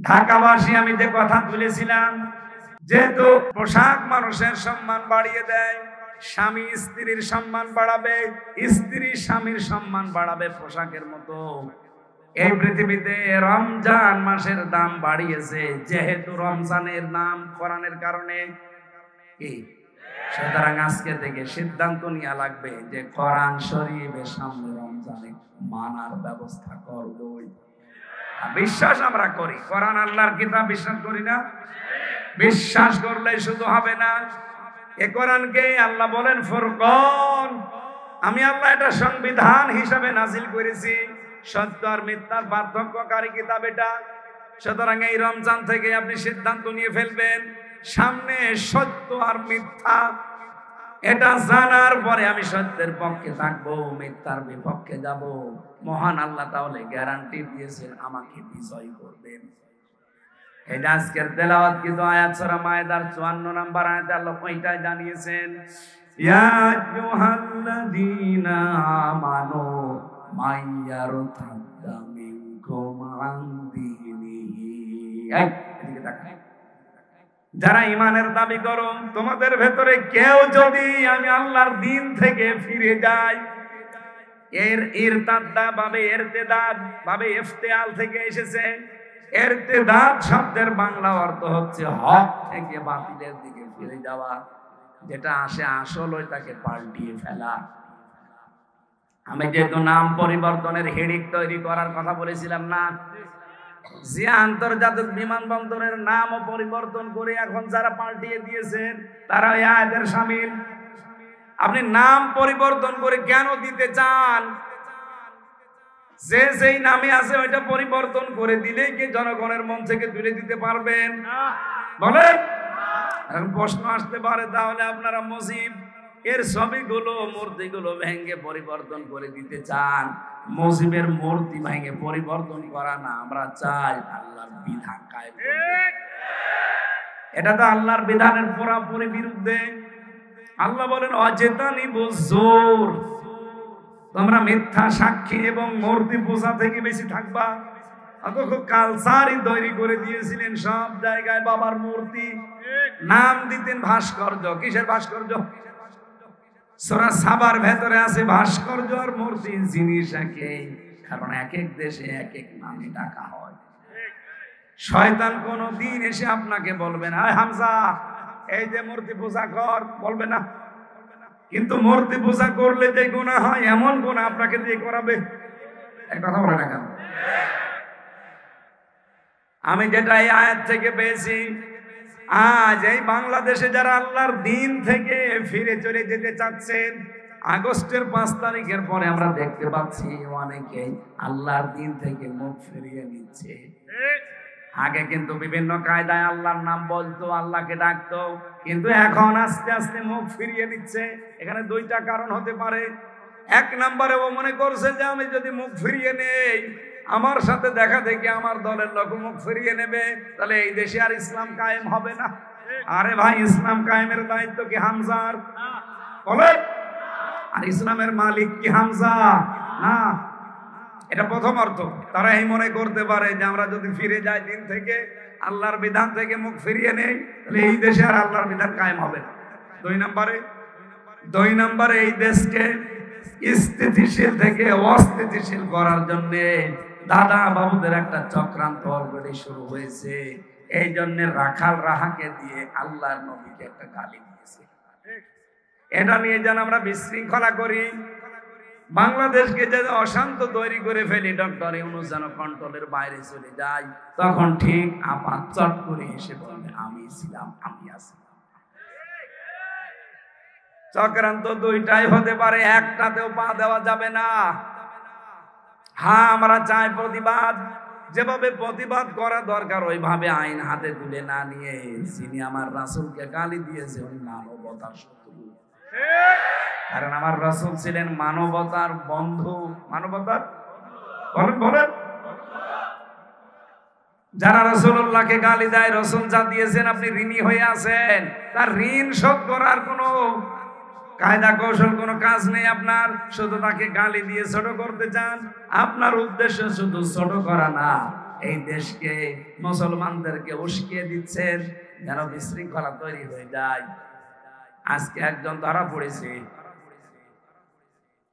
ঢাকাবাসী আমি যে কথা তুলেছিলাম, যেহেতু পোশাক মানুষের সম্মান বাড়িয়ে দেয়, স্বামী স্ত্রীর সম্মান বাড়াবে, স্ত্রী স্বামীর সম্মান বাড়াবে পোশাকের মতো এই পৃথিবীতে রমজান মাসের দাম বাড়িয়েছে। যেহেতু রমজানের নাম কোরআনের কারণে কি, সুতরাং আজকে থেকে সিদ্ধান্ত নেওয়া লাগবে যে কোরআন শরীফের সামনে রমজানে মানার ব্যবস্থা করবই। বিশ্বাস আমরা করি, কোরআন আল্লাহর কিতাব বিশ্বাস করি না? বিশ্বাস করলে শুধু হবে না, এ কোরআনকে আল্লাহ বলেন ফুরকান, আমি আল্লাহ এটা সংবিধান হিসাবে নাজিল করেছি, সত্য আর মিথ্যার পার্থক্যকারী কিতাব এটা। সুতরাং এই রমজান থেকে আপনি সিদ্ধান্ত নিয়ে ফেলবেন সামনে সত্য আর মিথ্যা, এটা জানার পরে আমি সত্যের পক্ষে থাকবো, মিথ্যার বিপক্ষে যাব। মহান আল্লাহ তাহলে গ্যারান্টি দিয়েছেন আমাকে বিজয় করবেন। এটা আজকের তেলাওয়াত কিন্তু আয়াত সূরা মায়েদার 54 নম্বর আয়াতে আল্লাহ ওইটাই জানিয়েছেন, ইয়া আইয়ুহাল্লাযীনা আমানু মাইয়ারতাদ্দা মিনকুম আন দীনিহি। এদিকে তাকান, যারা ঈমানের দাবি করো, তোমাদের ভেতরে কেউ যদি আমি আল্লাহর দ্বীন থেকে ফিরে যায়, এর ইরতাদ্দা ভাবে ইরতিদাদ ভাবে ইফতিয়াল থেকে এসেছে। ইরতিদাদ শব্দের বাংলা অর্থ হচ্ছে হক থেকে বাতিলের দিকে ফিরে যাওয়া, যেটা আসে আসল ওইটাকে পাল্টিয়ে ফেলা। আমি যেহেতু নাম পরিবর্তনের হিড়িক তৈরি করার কথা বলেছিলাম না, যে আন্তর্জাতিক বিমানবন্দরের নামও পরিবর্তন করে এখন যারা পাল্টিয়ে দিয়েছেন তারা এই আয়াতের শামিল। আপনি নাম পরিবর্তন করে কেন দিতে চান? যে যেই নামে আছে ওইটা পরিবর্তন করে দিলেই কি জনগণের মন থেকে তুলে দিতে পারবেন? বলেন। এখন প্রশ্ন আসতে পারে, তাহলে আপনারা মসজিদ এর ছবিগুলো মূর্তিগুলো ভেঙে পরিবর্তন করে দিতে চান। মসজিদের মূর্তি ভেঙে পরিবর্তন করা না, আমরা চাই আল্লাহর বিধান কায়েম করতে। এটা তো আল্লাহর বিধানের পুরোপুরি বিরুদ্ধে। আল্লাহ বলেন অজেতানিবুজ জুর, তোমরা মিথ্যা সাক্ষী এবং মূর্তি পূজা থেকে বেশি থাকবা। অথচ কালচারই তৈরি করে দিয়েছিলেন সব জায়গায় বাবার মূর্তি, নাম দিতেন ভাস্কর্য। কিসের ভাস্কর্য? সূরা সাবার ভেতরে আছে ভাস্কর্য আর মূর্তি জিনিস একই, কারণ এক এক দেশে এক এক নামে ডাকা হয়। শয়তান কোনদিন এসে আপনাকে বলবে না হামজা এই যে মূর্তি পূজা কর, বলবে না। কিন্তু মূর্তি পূজা করলে যে গুনাহ হয়, এমন গুনাহ আপনাকে দিয়ে করাবে, এই কথা বলে না কেন? আমি যেটা এই আয়াত থেকে পেয়েছি, আজ এই বাংলাদেশে যারা আল্লাহর দ্বীন থেকে ফিরে চলে যেতে চাচ্ছেন, আগস্টের 5 তারিখের পরে আমরা দেখতে পাচ্ছি অনেকে আল্লাহর দ্বীন থেকে মুখ ফিরিয়ে নিচ্ছে। আগে কিন্তু বিভিন্ন কায়দায় আল্লাহর নাম বলতো, আল্লাহকে ডাকতো, কিন্তু এখন আস্তে আস্তে মুখ ফিরিয়ে নিচ্ছে। এখানে দুইটা কারণ হতে পারে। এক নম্বরে ও মনে করছে যে আমি যদি মুখ ফিরিয়ে নেই, আমার সাথে দেখা দেখে আমার দলের লোক মুখ ফিরিয়ে নেবে, তাহলে এই দেশে আর ইসলাম কায়েম হবে না। আরে ভাই, ইসলাম কায়েমের দায়িত্ব কি হামজার? বলে। আর ইসলামের মালিক কি হামজা? না। এটা প্রথম অর্থ। তারা এই মনে করতে পারে যে আমরা যদি ফিরে যাই দিন থেকে, আল্লাহর বিধান থেকে মুখ ফিরিয়ে নেই, তাহলে এই দেশে আর আল্লাহর বিধান কায়েম হবে না। দুই নম্বরে এই দেশকে স্থিতিশীল থেকে অস্থিতিশীল করার জন্য দাদা বাবুদের একটা চক্রান্ত অলরেডি শুরু হয়েছে। এই জন্য রাখাল রাহাকে দিয়ে আল্লাহর নবীকে একটা গালি দিয়েছে। এটা নিয়ে যেন আমরা বিশৃঙ্খলা করি, বাংলাদেশকে যে অশান্ত তৈরি করে ফেলি, ডক্টর ইউনূস যেন কন্ট্রোলের বাইরে চলে যায়, তখন ঠিক আপাত চট করে এসে বলবে আমি ছিলাম, আমি আছি। চক্রান্ত দুইটাই হতে পারে, একটাতেও পা দেওয়া যাবে না। হ্যাঁ, আমরা চাই প্রতিবাদ, যেভাবে প্রতিবাদ করা দরকার ওইভাবে আইন হাতে তুলে না নিয়ে, যিনি আমার রাসূলকে গালি দিয়েছে উনি মানবতার শত্রু। কারণ আমার রাসূল ছিলেন মানবতার বন্ধু। মানবতার বলেন। যারা রাসূলুল্লাহকে গালি দেয়, রাসূল যা দিয়েছেন আপনি ঋণী হয়ে আছেন, তার ঋণ শোধ করার কোনো কায়দা কৌশল কোনো কাজ নেই আপনার, শুধু তাকে গালি দিয়ে ছোট করতে চান। আপনার উদ্দেশ্য শুধু ছোট করা না, এই দেশকে মুসলমানদেরকে উস্কিয়ে দিচ্ছেন যেন বিশৃঙ্খলা তৈরি হয়ে যায়। আজকে একজন ধরা পড়েছে,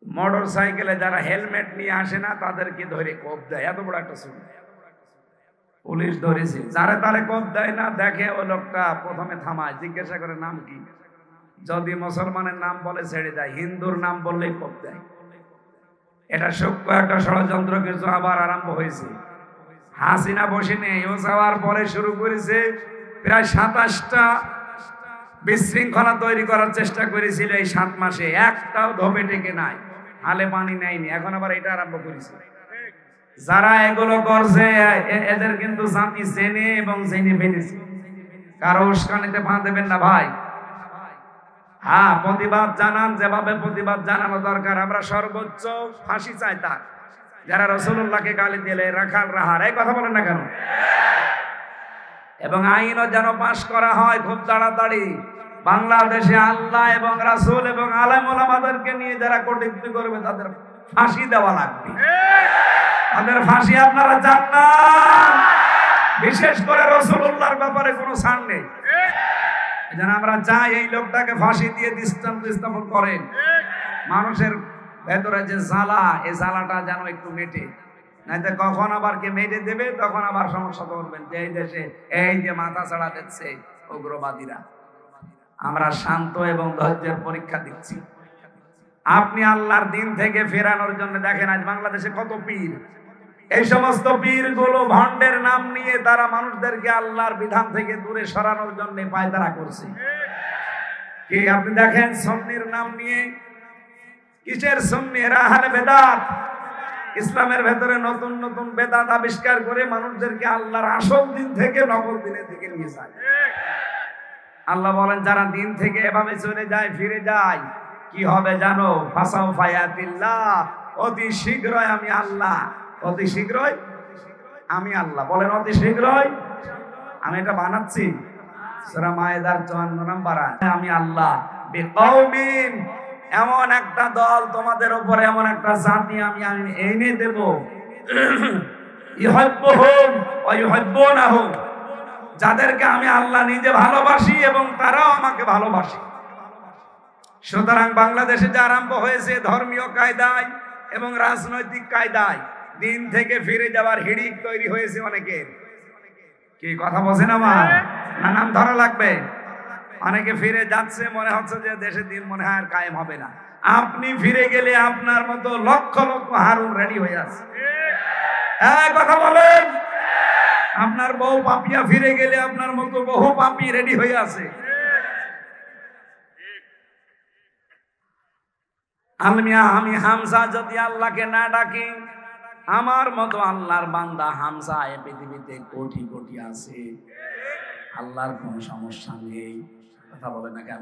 মোটর সাইকেলে যারা হেলমেট নিয়ে আসে না তাদেরকে ধরে কোপ দেয়। এত বড় একটা সুযোগ পুলিশ ধরেছে। যারা তারে কোপ দেয় না, দেখে ওই লোকটা প্রথমে থামায়, জিজ্ঞাসা করে নাম কি, যদি মুসলমানের নাম বলে ছেড়ে দেয়, হিন্দুর নাম বললেই কোপ দেয়। এটা সূক্ষ্ম একটা ষড়যন্ত্র কিছু আবার আরম্ভ হয়েছে। হাসিনা বসে নেই, ও যাওয়ার পরে শুরু করেছে। প্রায় 27টা বিশৃঙ্খলা তৈরি করার চেষ্টা করেছিল এই 7 মাসে, একটাও ধোপে টেকে নাই, হালে পানি নেয়নি। এখন আবার এটা আরম্ভ করেছে। যারা এগুলো করছে এদের কিন্তু জাতি চেনে এবং জেনে ফেলেছে। কারো উস্কানিতে পা দেবেন না ভাই। হ্যাঁ, প্রতিবাদ জানান, যেভাবে প্রতিবাদ জানানো দরকার। আমরা সর্বোচ্চ ফাঁসি চাই তার যারা রাসূলুল্লাহকে গালি দিলে, রাখাল রাহার, এই কথা বলেন না কেন? এবং আইনও যেন পাশ করা হয় খুব তাড়াতাড়ি। বাংলাদেশে আল্লাহ এবং রাসূল এবং আলেম ওলামাদেরকে নিয়ে যারা কটূক্তি করবে তাদের ফাঁসি দেওয়া লাগবে। তাদের ফাঁসি আপনারা চান না? বিশেষ করে রাসূলুল্লাহর ব্যাপারে কোনো ছাড় নেই। যেন আমরা চাই এই লোকটাকে ফাঁসি দিয়ে দৃষ্টান্ত স্থাপন করেন। মানুষের ভেতরে যে জ্বালা, এই জ্বালাটা যেন একটু মেটে, নাইতে কখন আবার কে মেটে দেবে, তখন আবার সমস্যা করবেন যে এই দেশে এই যে মাথা ছাড়া দিচ্ছে উগ্রবাদীরা। আমরা শান্ত এবং ধৈর্যের পরীক্ষা দিচ্ছি। আপনি আল্লাহর দিন থেকে ফেরানোর জন্য দেখেন আজ বাংলাদেশে কত পীর। এই সমস্ত পীর গুলো ভণ্ডের নাম নিয়ে তারা মানুষদেরকে আল্লাহর বিধান থেকে দূরে সরানোর জন্য পায়তারা করছে। কি আপনি দেখেন সুন্নির নাম নিয়ে, কিসের সুন্নি? এরা আহলে বেদাত। ইসলামের ভেতরে নতুন নতুন বেদাত আবিষ্কার করে মানুষদেরকে আল্লাহর আসল দিন থেকে নকল দিনের দিকে নিয়ে যায়। আল্লাহ বলেন যারা দিন থেকে এভাবে চলে যায়, ফিরে যায়, কি হবে জানো? ফাসাউ ফায়াতিল্লাহ, অতি শীঘ্রই আমি আল্লাহ, অতি শীঘ্রই আমি আল্লাহ। বলেন অতি শীঘ্রই। আমি এটা বানাচ্ছি, সূরা মায়েদার 54 নম্বর আয়াত। আমি আল্লাহ বিকওমিন, এমন একটা দল তোমাদের উপরে, এমন একটা জাতি আমি এনে দেব, ইউহিব্বুহুম ওয়া ইউহিব্বুনাহু, যাদেরকে আমি আল্লাহ নিজে ভালোবাসি এবং তারাও আমাকে ভালোবাসে। সুতরাং বাংলাদেশে যে আরম্ভ হয়েছে ধর্মীয় কায়দায় এবং রাজনৈতিক কায়দায় দিন থেকে ফিরে যাওয়ার হিড়িক তৈরি হয়েছে অনেকের। কি কথা বলছেন আমার? না নাম ধরা লাগবে। অনেকে ফিরে যাচ্ছে, মনে হচ্ছে যে দেশের দিন মনে হয় আর কায়েম হবে না। আপনি ফিরে গেলে আপনার মতো লক্ষ লক্ষ হারুন রেডি হয়ে আছে। কথা বলেন। আপনার বউ পাপিয়া ফিরে গেলে আপনার মতো বহু পাপি রেডি হয়ে আছে। আমি হামজা যদি আল্লাহকে না ডাকি, আমার মতো আল্লাহর বান্দা হামজা এই পৃথিবীতে কোটি কোটি আছে। আল্লাহর কোনো সমস্যা নেই। কথা বলে না কেন?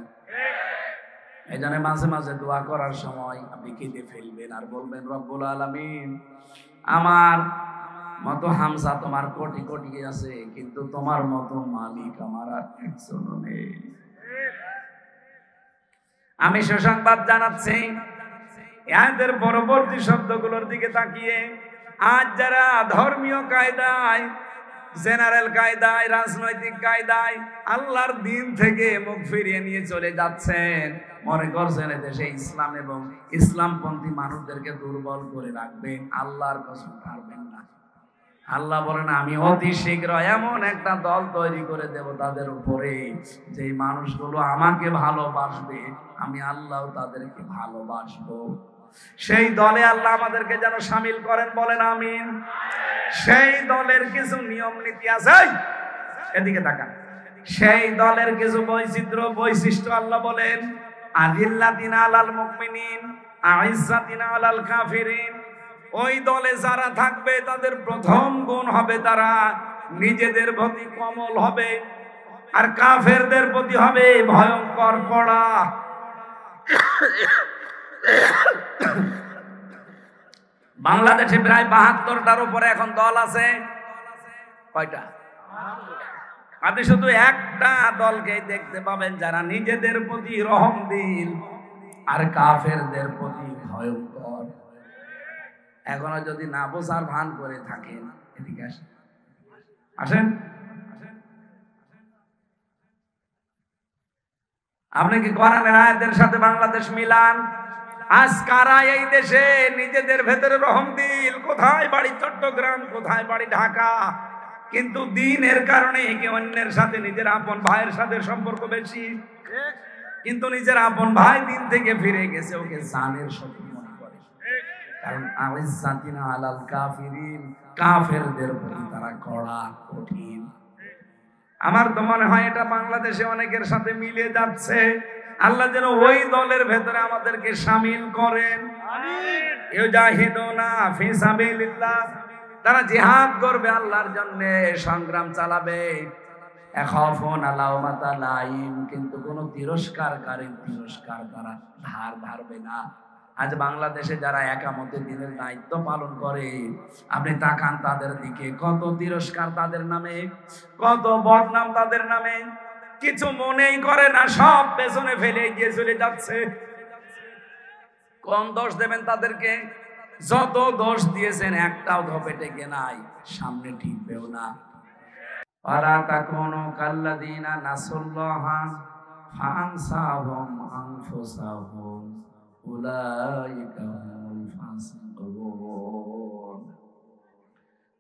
এই জন্য মাঝে মাঝে দোয়া করার সময় আপনি কেঁদে ফেলবেন আর বলবেন, রব্বুল আলামিন, আমার মতো হামজা তোমার কোটি কোটি আছে, কিন্তু তোমার মতো মালিক আমার আর একজনও নেই। আমি সুসংবাদ জানাচ্ছি, এদের পরবর্তী শব্দগুলোর দিকে তাকিয়ে আজ যারা ধর্মীয় কায়দায়, জেনারেল কায়দায়, রাজনৈতিক কায়দায় আল্লাহর দিন থেকে মুখ ফিরিয়ে নিয়ে চলে যাচ্ছেন, মনে করছেন দেশে ইসলাম এবং ইসলামপন্থী মানুষদেরকে দুর্বল করে রাখবেন, আল্লাহর কসম পারবেন না। আল্লাহ বলেন আমি অতি শীঘ্র এমন একটা দল তৈরি করে দেব তাদের উপরে, যে মানুষগুলো আমাকে ভালোবাসবে, আমি আল্লাহ তাদেরকে ভালোবাসবো। সেই দলে আল্লাহ আমাদেরকে যেন শামিল করেন, বলেন আমিন। সেই দলের কিছু নিয়ম নীতি আছে, এদিকে তাকান। সেই দলের কিছু বৈশিষ্ট্য আল্লাহ বলেন, আযিল্লাতিন আলাল মুমিনিন আইজ্জাতিন আলাল কাফিরিন। ওই দলে যারা থাকবে তাদের প্রথম গুণ হবে তারা নিজেদের প্রতি কোমল হবে, আর কাফেরদের প্রতি হবে ভয়ঙ্কর কড়া। বাংলাদেশে প্রায় 72টার উপরে এখন দল আছে। কয়টা? আপনি শুধু একটা দলকে দেখতে পাবেন যারা নিজেদের প্রতি রহমদিল আর কাফেরদের প্রতি ভয়ঙ্কর। এখনো যদি না বোঝার ভান করে থাকেন, এদিকে আসেন, আসেন, আপনি কি কোরআনের আয়াতের সাথে বাংলাদেশ মিলান? আজ কারা এই দেশে নিজেদের ভেতরে রহমদিল? কোথায় বাড়ি চট্টগ্রাম, কোথায় বাড়ি ঢাকা, কিন্তু দিনের কারণে একে অন্যের সাথে, নিজের আপন ভাইয়ের সাথে সম্পর্ক বেশি, কিন্তু নিজের আপন ভাই দিন থেকে ফিরে গেছে, ওকে জানের শত্রু মনে করে। কারণ আইজ্জাতিনা আলাল কাফিরিন, কাফেরদের প্রতি তারা কড়া, কঠিন। আমার তো মনে হয় এটা বাংলাদেশে অনেকের সাথে মিলে যাচ্ছে। আল্লাহ যেন ওই দলের ভেতরে আমাদেরকে শামিল করেন। ইউজাহিদুনা ফি সাবিলিল্লাহ, তারা জিহাদ করবে, আল্লাহর জন্য সংগ্রাম চালাবে। ইয়াখাফুনা লাওমাতা লাইম, কিন্তু কোন তিরস্কারকারীর তিরস্কার তারা ধার ধারবে না। আজ বাংলাদেশে যারা একামতের দিনের দায়িত্ব পালন করে, আপনি তাকান তাদের দিকে, কত তিরস্কার তাদের নামে, কত বদনাম তাদের নামে, কিছু মনেই করে না, সব পেছনে ফেলে গিয়ে চলে যাচ্ছে। কোন দোষ দেবেন তাদেরকে? যত দোষ দিয়েছেন একটাও ধপে টেকে নাই, সামনে ঠিকবেও না। ওয়ালা তাকুনু কাল্লাযীনা নাসুল্লাহা ফাআনসাহুম আনফুসাহুম উলাইকা হুমুল ফাসিকুন।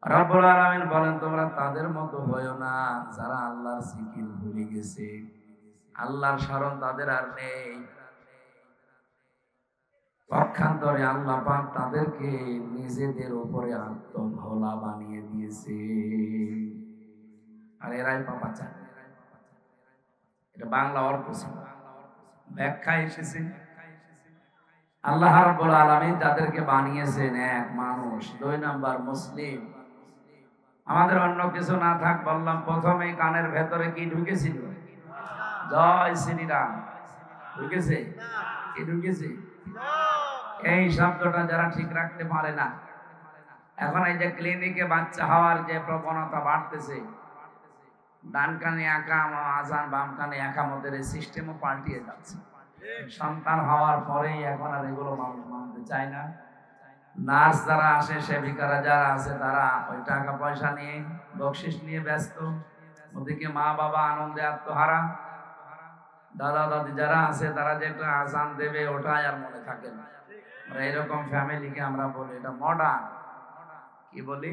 রব্বুল আলামিন বলেন, তোমরা তাদের মতো হয়ো না যারা আল্লাহর জিকির ভুলে গেছে, আল্লাহর স্মরণ তাদের আর নেই। পক্ষান্তরে আল্লাহ পাক তাদেরকে নিজেদের উপরে আত্মভোলা বানিয়ে দিয়েছে, আর এরাই পাপাচার। এটা বাংলা অর্থ ছিল, ব্যাখ্যা এসেছে। আল্লাহ রাব্বুল আলামিন যাদেরকে বানিয়েছেন, এক মানুষ, দুই নাম্বার মুসলিম। আমাদের অন্য কিছু না থাক, বললাম প্রথমেই কানের ভেতরে কি ঢুকেছিল? জয় শ্রীরাম ঢুকেছে? কি ঢুকেছে? এই শব্দটা যারা ঠিক রাখতে পারে না, এখন এই যে ক্লিনিকে বাচ্চা হওয়ার যে প্রবণতা বাড়তেছে, ডান কানে একাম আজান, বাম কানে একামতের এই সিস্টেমও পাল্টিয়ে যাচ্ছে। সন্তান হওয়ার পরেই এখন আর এগুলো মানুষ মানতে চায় না। নার্স যারা আসে, সেবিকারা যারা আছে, তারা ওই টাকা পয়সা নিয়ে, বকশিস নিয়ে ব্যস্ত। ওদিকে মা বাবা আনন্দে আত্মহারা। দাদা দাদি যারা আছে, তারা যে একটা আজান দেবে ওটাই আর মনে থাকে না। এরকম ফ্যামিলিকে আমরা বলি এটা মডার্ন। কি বলি?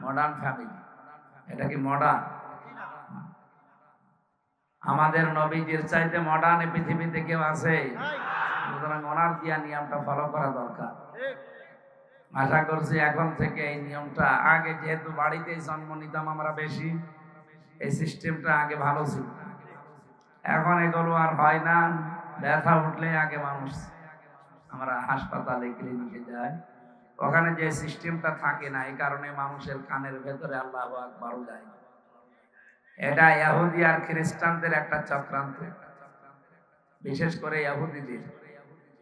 Modern family. এটা কি মডার্ন? আমাদের নবীজির চাইতে মডার্ন পৃথিবীতে কেউ আছে? সুতরাং ওনার দিয়া নিয়মটা ফলো করা দরকার। আশা করছি এখন থেকে এই নিয়মটা, আগে যেহেতু বাড়িতে জন্ম নিতাম আমরা বেশি, এই সিস্টেমটা আগে ভালো ছিল। এখন এগুলো আর হয় না। ব্যথা উঠলে আগে মানুষ, আমরা হাসপাতালে ক্লিনিকে যাই, ওখানে যে সিস্টেমটা থাকে না, এই কারণে মানুষের কানের ভেতরে আল্লাহু আকবার যায়। এটা ইহুদি আর খ্রিস্টানদের একটা চক্রান্ত, বিশেষ করে ইহুদিদের।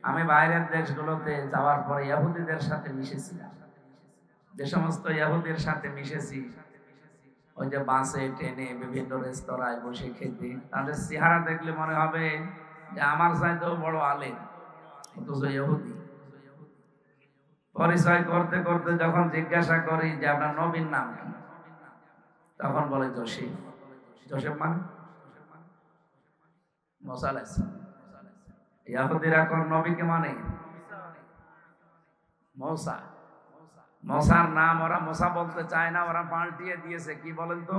আমি বাইরের দেশগুলোতে যাওয়ার পরে ইহুদিদের সাথে মিশেছিলাম। যে সমস্ত ইহুদির সাথে মিশেছি, ওই যে বাসে, ট্রেনে, বিভিন্ন রেস্তোরাঁয় বসে খেতে, তাদের চেহারা দেখলে মনে হবে যে আমার চাইতেও বড় আলেম, অথচ ইহুদি। পরিচয় করতে করতে যখন জিজ্ঞাসা করি যে আপনার নবীর নাম কি, তখন বলে জোসেফ। জোসেফ মানে মুসা আলাইহিস সালাম। ইহুদিরা কোন নবীকে মানে? মুসা। মুসার নাম ওরা মুসা বলতে চায় না, ওরা পাল্টিয়ে দিয়েছে, কি বলেন তো?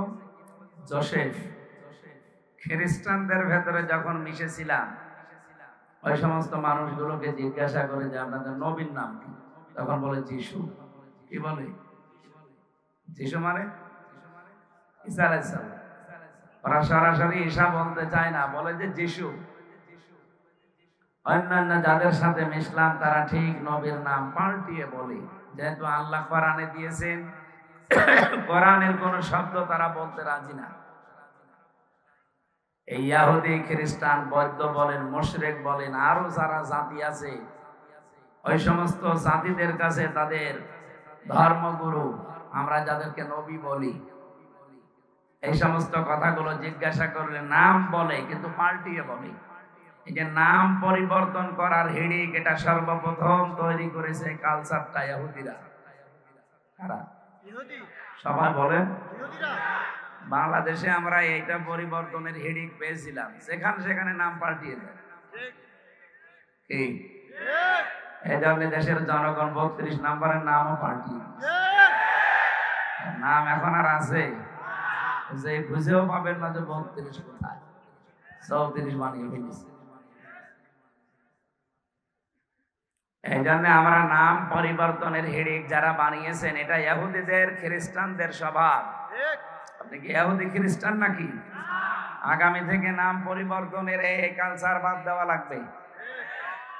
জোসেফ। খ্রিস্টানদের ভেতরে যখন মিশেছিলাম, ওই সমস্ত মানুষগুলোকে জিজ্ঞাসা করে যে আপনাদের নবীর নাম কি, তখন বলে যিশু। কি বলে? যিশু মানে ঈসা আলাইহিস সালাম। ওরা সরাসরি ঈসা বলতে চায় না, বলে যে যিশু। অন্যান্য যাদের সাথে মিশলাম তারা ঠিক নবীর নাম পাল্টিয়ে বলে, যেহেতু আল্লাহ কোরআনে দিয়েছেন, কোরআনের কোন শব্দ তারা বলতে রাজি না। এই ইহুদি, খ্রিস্টান, বৌদ্ধ বলেন, মুশরিক বলেন, আরো যারা জাতি আছে, ওই সমস্ত জাতিদের কাছে তাদের ধর্মগুরু, আমরা যাদেরকে নবী বলি, এই সমস্ত কথাগুলো জিজ্ঞাসা করলে নাম বলে, কিন্তু পাল্টিয়ে বলে। এই যে নাম পরিবর্তন করার হিড়িক, এটা সর্বপ্রথম তৈরি করেছে কালচারটা ইহুদিরা। কারা? সবাই বলেন। বাংলাদেশে আমরা এইটা পরিবর্তনের হিড়িক পেয়েছিলাম, যেখানে সেখানে নাম পাল্টিয়ে দেয়। এই জন্য দেশের জনগণ 32 নম্বরের নামও পাল্টিয়ে নাম এখন আর আছে যে খুঁজেও পাবেন না যে 32 কোথায়, 34 বানিয়ে ফেলেছে। এই জন্য আমরা নাম পরিবর্তনের হিড়িক যারা বানিয়েছেন, এটা ইহুদিদের খ্রিস্টানদের স্বভাব। আপনি কি ইহুদি খ্রিস্টান নাকি? আগামী থেকে নাম পরিবর্তনের এই কালচার বাদ দেওয়া লাগবে।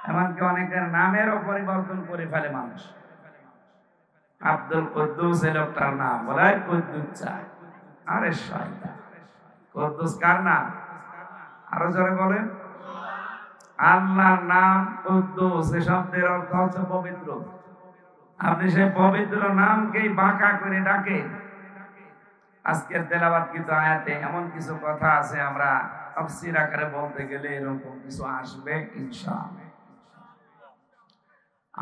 এমনকি অনেকের নামেরও পরিবর্তন করে ফেলে মানুষ। আব্দুল কুদ্দুস এই লোকটার নাম বলে কুদ্দুস। আরে শয়তান, কুদ্দুস কার নাম? আরো জোরে বলেন। আল্লাহর নাম কুদ্দুস, এই শব্দের অর্থ হচ্ছে পবিত্র। আপনি সেই পবিত্র নামকেই বাঁকা করে ডাকেন। আজকের তেলাওয়াতকৃত আয়াতে এমন কিছু কথা আছে, আমরা তাফসীর আকারে বলতে গেলে এরকম কিছু আসবে ইনশাআল্লাহ।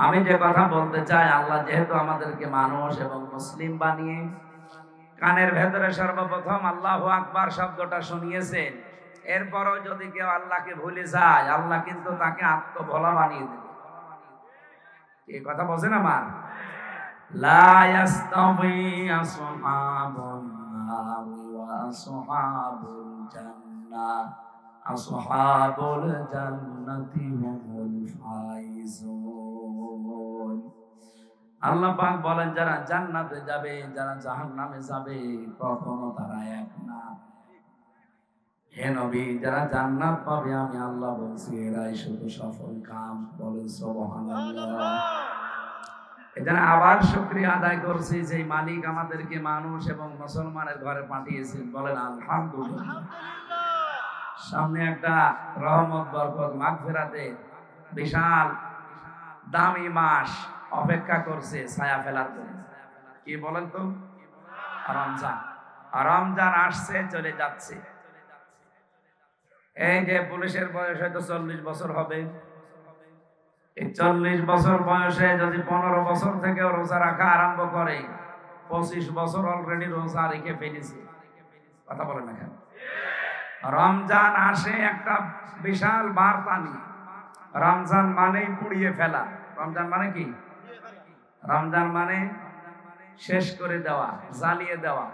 আমি যে কথা বলতে চাই, আল্লাহ যেহেতু আমাদেরকে মানুষ এবং মুসলিম বানিয়ে কানের ভেতরে সর্বপ্রথম আল্লাহু আকবার শব্দটা শুনিয়েছেন, এরপরও যদি কেউ আল্লাহকে ভুলে যায়, আল্লাহ কিন্তু তাকে আত্মভোলা বানিয়ে দেবে। এই কথা বলছেন আমার? লা ইয়াস্তাবি আসহাবুন নারি ওয়া আসহাবুল জান্নাহ, আসহাবুল জান্নাতি হুমুল ফাইজুন। আল্লাহ পাক বলেন, যারা জান্নাতে যাবে, যারা জাহান্নামে যাবে, কখনো তারা এক না। হে নবী, যারা জান্নাত পাবে আমি আল্লাহ বলছি এরাই শুধু সফল কাম। বলেন সুবহানাল্লাহ। এখানে আবার শুকরিয়া আদায় করছি যে মালিক আমাদেরকে মানুষ এবং মুসলমানের ঘরে পাঠিয়েছেন। বলেন আলহামদুলিল্লাহ। সামনে একটা রহমত, বরকত, মাগফিরাতে বিশাল দামি মাস অপেক্ষা করছে ছায়া ফেলার জন্য। কি বলেন তো? রমজান। রমজান আসছে, চলে যাচ্ছে। এই যে পুলিশের বয়স হয়তো 40 বছর হবে, এই 40 বছর বয়সে যদি 15 বছর থেকে রোজা রাখা আরম্ভ করে, 25 বছর অলরেডি রোজা রেখে ফেলেছে। কথা বলেন না কেন? রমজান আসে একটা বিশাল বার্তা নিয়ে। রমজান মানেই পুড়িয়ে ফেলা। রমজান মানে কি? রমজান মানে শেষ করে দেওয়া, জ্বালিয়ে দেওয়া।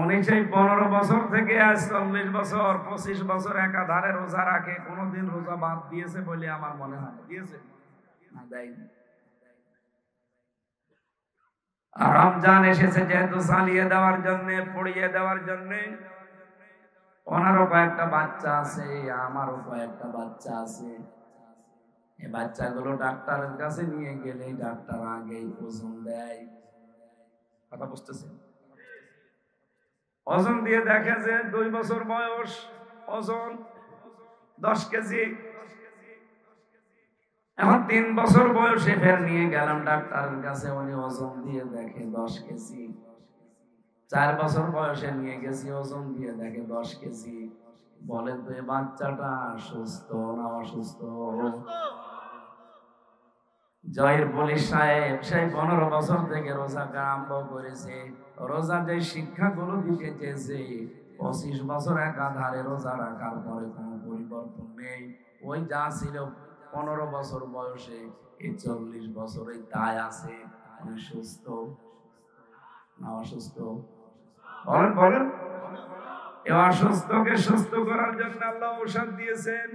উনি সেই 15 বছর থেকে আজ 40 বছর 25 বছর একাধারে রোজা রাখে, কোনদিন রোজা বাদ দিয়েছে বলে আমার মনে হয়? দিয়েছে না? দেয়নি। রমজান এসেছে যেহেতু জ্বালিয়ে দেওয়ার জন্য, পুড়িয়ে দেওয়ার জন্য। ওনারও কয়েকটা বাচ্চা আছে, আমারও কয়েকটা বাচ্চা আছে। এই বাচ্চাগুলো ডাক্তারের কাছে নিয়ে গেলে ডাক্তার আগেই ওজন দেয়। কথা বুঝতেছেন? ওজন দিয়ে দেখে যে 2 বছর বয়স, ওজন 10 কেজি। এখন 3 বছর বয়সে ফের নিয়ে গেলাম ডাক্তারের কাছে, উনি ওজন দিয়ে দেখে 10 কেজি। 4 বছর বয়সে নিয়ে গেছি, ওজন দিয়ে দেখে 10 কেজি। বলেন তো এই বাচ্চাটা সুস্থ না অসুস্থ? জয়ের পুলিশ সাহেব সেই 15 বছর থেকে রোজা আরম্ভ করেছে। রোজা যে শিক্ষাগুলো দিতে চেয়েছে, 25 বছর একাধারে রোজা রাখার পরে কোনো পরিবর্তন নেই। ওই যা ছিল 15 বছর বয়সে, এই 40 বছরে তাই আছে। উনি সুস্থ না অসুস্থ? বলেন বলেন। এই অসুস্থকে সুস্থ করার জন্য আল্লাহ ঔষধ দিয়েছেন।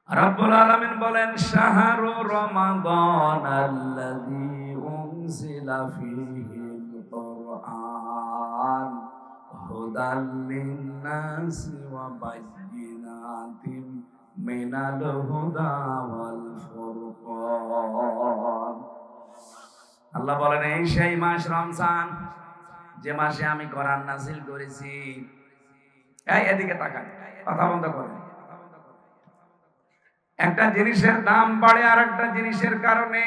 রব্বুল আলামিন বলেন, শাহরু রমাদান আল্লাযী উনজিলা ফীহিল কুরআন হুদাল লিন-নাসি ওয়া বায়্যিনাতিম মিনাল হুদা ওয়াল ফুরকান। আল্লাহ বলেন, এই সেই মাস রমজান, যে মাসে আমি কোরআন নাযিল করেছি। এই এদিকে তাকান, কথা বন্ধ করেন। একটা জিনিসের দাম বাড়ে আর একটা জিনিসের কারণে।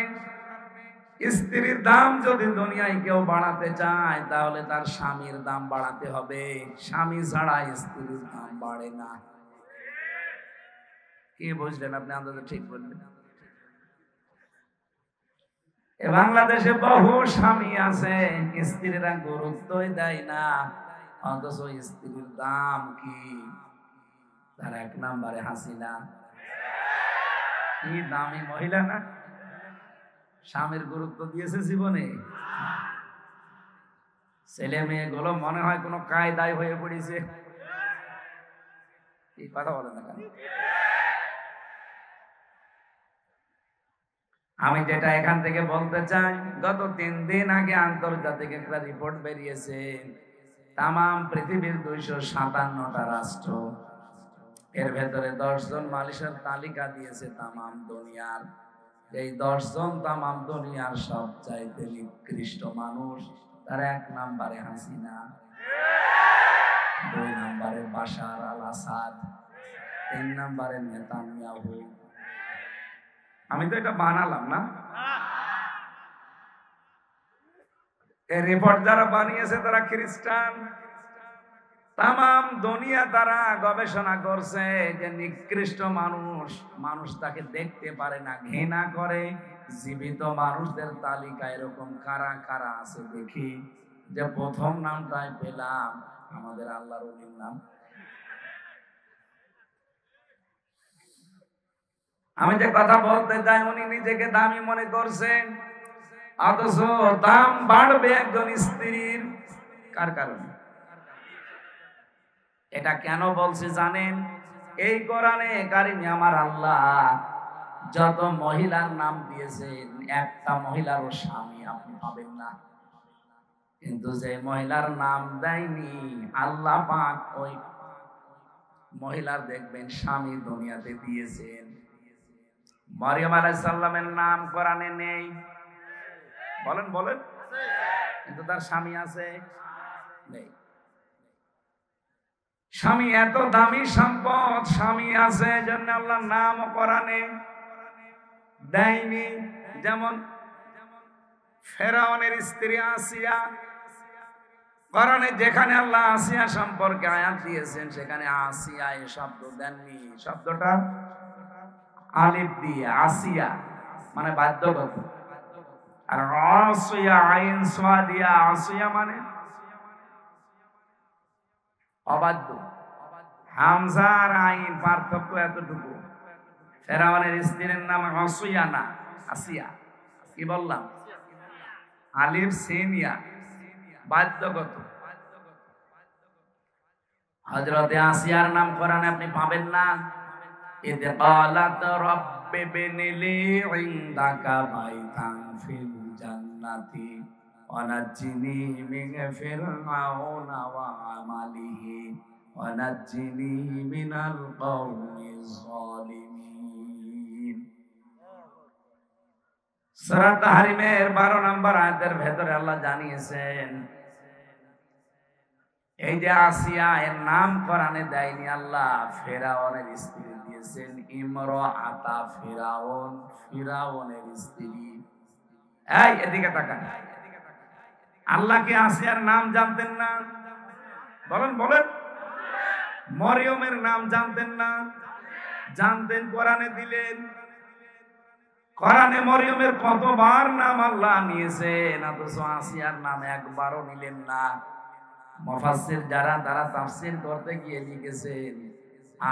স্ত্রীর দাম যদি দুনিয়ায় কেউ বাড়াতে চায়, তাহলে তার স্বামীর দাম বাড়াতে হবে। স্বামী ছাড়া স্ত্রীর দাম বাড়ে না। কি বুঝলেন আপনি? আন্দাজে ঠিক বললেন। বাংলাদেশে বহু স্বামী আছে, স্ত্রীরা গুরুত্বই দেয় না, অথচ স্ত্রীর দাম কি? তার এক নম্বরে হাসিনা। কি দামি মহিলা না? স্বামীর গুরুত্ব দিয়েছে জীবনে। ছেলে মেয়েগুলো মনে হয় কোনো কায়দায় হয়ে পড়েছে। এই কথা বলে না কেন? আমি যেটা এখান থেকে বলতে চাই, গত 3 দিন আগে আন্তর্জাতিক একটা রিপোর্ট বেরিয়েছে, তাম পৃথিবীর 257টা রাষ্ট্র, এর ভেতরে 10 জন মানুষের তালিকা দিয়েছে তাম দুনিয়ার। এই 10 জন তাম দুনিয়ার সবচাইতে নিকৃষ্ট মানুষ। তার 1 নম্বরে হাসিনা, 2 নম্বরে বাশার আল আসাদ, 3 নম্বরে নেতানিয়াহু। আমি তো এটা বানালাম না, এই রিপোর্ট যারা বানিয়েছে তারা খ্রিস্টান। তাম দুনিয়া তারা গবেষণা করছে যে নিকৃষ্ট মানুষ তাকে দেখতে পারে না, ঘৃণা করে। জীবিত মানুষদের তালিকা এরকম কারা কারা আছে দেখি, যে প্রথম নামটাই পেলাম আমাদের আল্লাহর ওলির নাম। আমি যে কথা বলতে চাই, উনি নিজেকে দামি মনে করছেন, অথচ দাম বাড়বে একজন স্ত্রীর। কার কারণে? এটা কেন বলছি জানেন? এই কোরআনে কারিমে আমার আল্লাহ যত মহিলার নাম দিয়েছেন, একটা মহিলারও স্বামী আপনি পাবেন না। কিন্তু যে মহিলার নাম দেয়নি আল্লাহ পাক, ওই মহিলার দেখবেন স্বামী দুনিয়াতে দিয়েছেন। মরিয়ম আলাইহিস সালামের নাম কোরআনে নেই, বলেন বলেন, কিন্তু তার স্বামী আছে? নেই। স্বামী এত দামি সম্পদ, স্বামী আছে জন্য আল্লাহর নাম কোরআনে দেয়নি। যেমন ফেরাউনের স্ত্রী আসিয়া, কোরআনে যেখানে আল্লাহ আসিয়া সম্পর্কে আয়াত দিয়েছেন সেখানে আসিয়া এই শব্দ দেননি। শব্দটা আলিফ দিয়ে, আসিয়া মানে বাধ্যগত, আর আসিয়া আইন সোয়া দিয়া আসিয়া মানে অবাধ্য। হামজার আইন পার্থক্য এতটুকু। ফেরাউনের স্ত্রীর নাম আসিয়া না আসিয়া। কি বললাম? আলিফ সিনিয়া, বাধ্যগত। হযরতে আসিয়ার নাম কোরআনে আপনি পাবেন না। ইদ ক্বালাত রাব্বি বিনিলি ইনদাকা বাইতান ফিল জান্নাতি ওয়া নাজ্জিনি মিন ফিরআউনা ওয়া আমালিহি ওয়া নাজ্জিনি মিনাল কওমিজ যালিমিন। সূরা তাহরিমের 12 নম্বর আয়াতের ভেতরে আল্লাহ জানিয়েছেন, এই যে আসিয়া এর নাম কোরআনে দেয়নি আল্লাহ, ফেরাউনের স্ত্রী দিয়েছেন ইমরাআতা ফিরাউন, ফিরাউনের স্ত্রী। এই এদিকে তাকান, আল্লাহ কি আসিয়ার নাম জানতেন না? বলেন বলেন। মরিয়মের নাম জানতেন না? জানতেন, কোরআনে দিলেন। কোরআনে মরিয়মের কতবার নাম আল্লাহ নিয়েছেন, অথচ আসিয়ার নাম একবারও নিলেন না। মুফাসসির যারা তারা তাফসীর করতে গিয়ে লিখেছেন,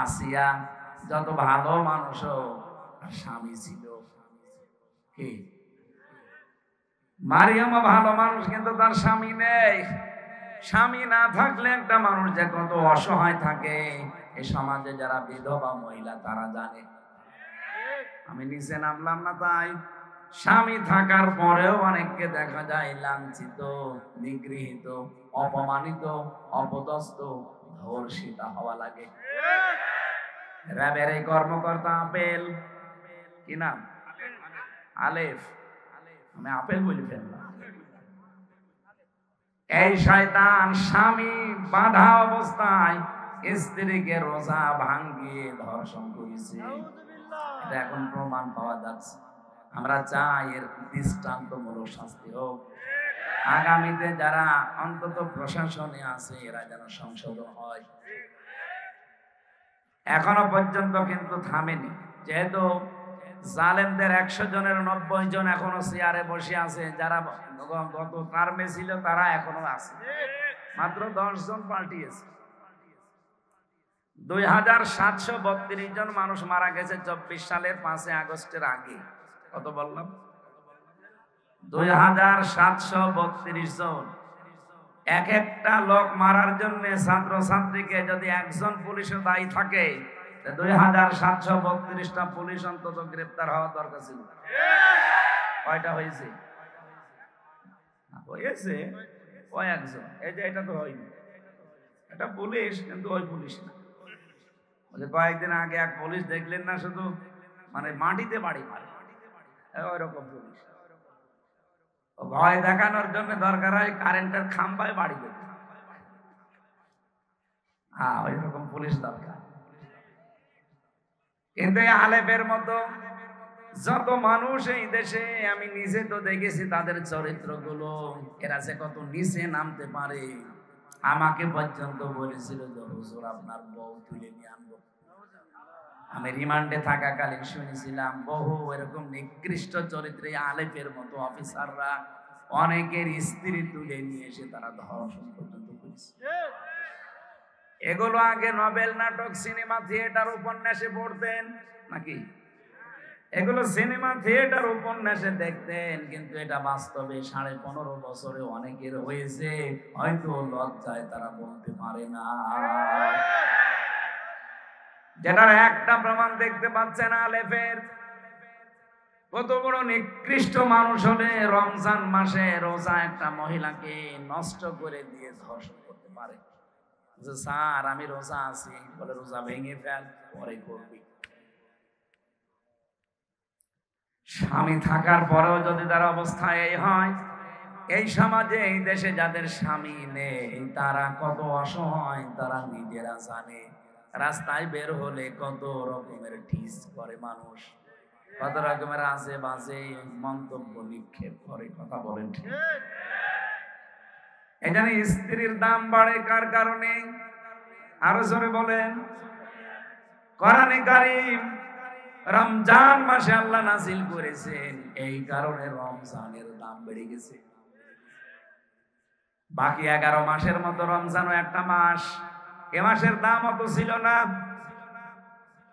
আসিয়া যত ভালো মানুষ আর স্বামী ছিল। কি? মারিয়াম ভালো মানুষ কিন্তু তার স্বামী নেই। স্বামী না থাকলে একটা মানুষ যে কত অসহায় থাকে, এই সমাজে যারা বিধবা মহিলা তারা জানে। আমি নিচে নামলাম না তাই। স্বামী থাকার পরেও অনেককে দেখা যায় লাঞ্ছিত, নিগৃহীত, অপমানিত, অপদস্থ, ধর্ষিতা হওয়া লাগে। র্যাবের এই কর্মকর্তা আপেল, কি নাম? আলেফ, আমি আপেল বলে ফেললাম। এই শয়তান স্বামী বাঁধা অবস্থায় স্ত্রীকে রোজা ভাঙ্গিয়ে ধর্ষণ করেছে। এটা এখন প্রমাণ পাওয়া যাচ্ছে। আমরা চাই এর দৃষ্টান্তমূলক শাস্তি হোক। আগামীতে যারা অন্তত প্রশাসনে আছে এরা যেন সংশোধন হয়। এখনো পর্যন্ত কিন্তু থামেনি। যেহেতু জালেমদের 100 জনের 90 জন এখনো চেয়ারে বসে আছে, যারা গত টার্মে ছিল তারা এখনো আছে, মাত্র 10 জন পাল্টিয়েছে। 2732 জন মানুষ মারা গেছে 24 সালের 5 আগস্টের আগে। কত বললাম? 2732 জন। এক একটা লোক মারার জন্য ছাত্র ছাত্রীকে যদি একজন পুলিশের দায়ী থাকে, 2732টা পুলিশ অন্তত গ্রেপ্তার হওয়া দরকার ছিল। কয়টা হয়েছে? হয়েছে কয়েকজন। এই যে এটা তো হয়নি, এটা পুলিশ কিন্তু ওই পুলিশ না। কয়েকদিন আগে এক পুলিশ দেখলেন না, শুধু মানে মাটিতে বাড়ি মারে, ওই রকম পুলিশ। ভয় দেখানোর জন্য দরকার হয় কারেন্টের খাম্বায় বাড়ি দেবে। হ্যাঁ, ওই রকম পুলিশ দরকার। কিন্তু আলেপের মতো যত মানুষ এই দেশে, আমি নিজে তো দেখেছি তাদের চরিত্রগুলো, এরা যে কত নিচে নামতে পারে। আমাকে পর্যন্ত বলেছিল যে হুজুর আপনার বউ তুলে নিয়ে আনবো। আমি রিমান্ডে থাকাকালীন শুনেছিলাম বহু এরকম নিকৃষ্ট চরিত্রে আলেপের মতো অফিসাররা অনেকের স্ত্রী তুলে নিয়ে এসে তারা ধর্ষণ পর্যন্ত করেছে। এগুলো আগে নোবেল নাটক, সিনেমা, থিয়েটার, উপন্যাসে পড়তেন নাকি? এগুলো সিনেমা, থিয়েটার, উপন্যাসে দেখতেন, কিন্তু এটা বাস্তবে 15.5 বছরে অনেকের হয়েছে। হয়তো লজ্জায় তারা বলতে পারে না। যেটার একটা প্রমাণ দেখতে পাচ্ছেন আলেফের। কত বড় নিকৃষ্ট মানুষ হলে রমজান মাসে রোজা একটা মহিলাকে নষ্ট করে দিয়ে ধর্ষণ করতে পারে। যে স্যার আমি রোজা আছি, বলে রোজা ভেঙে ফেল, পরে করবি। স্বামী থাকার পরেও যদি তার অবস্থা এই হয়, এই সমাজে এই দেশে যাদের স্বামী নেই তারা কত অসহায় তারা নিজেরা জানে। রাস্তায় বের হলে কত রকমের ঠিস করে মানুষ, কত রকমের আজে বাজে মন্তব্য নিক্ষেপ করে। কথা বলেন ঠিক? এখানে স্ত্রীর দাম বাড়ে কার কারণে? আরো জোরে বলেন। কোরআনে কারীম রমজান মাসে আল্লাহ নাযিল করেছেন, এই কারণে রমজানের দাম বেড়ে গেছে। বাকি 11 মাসের মতো রমজানও একটা মাস, এ মাসের দাম অত ছিল না।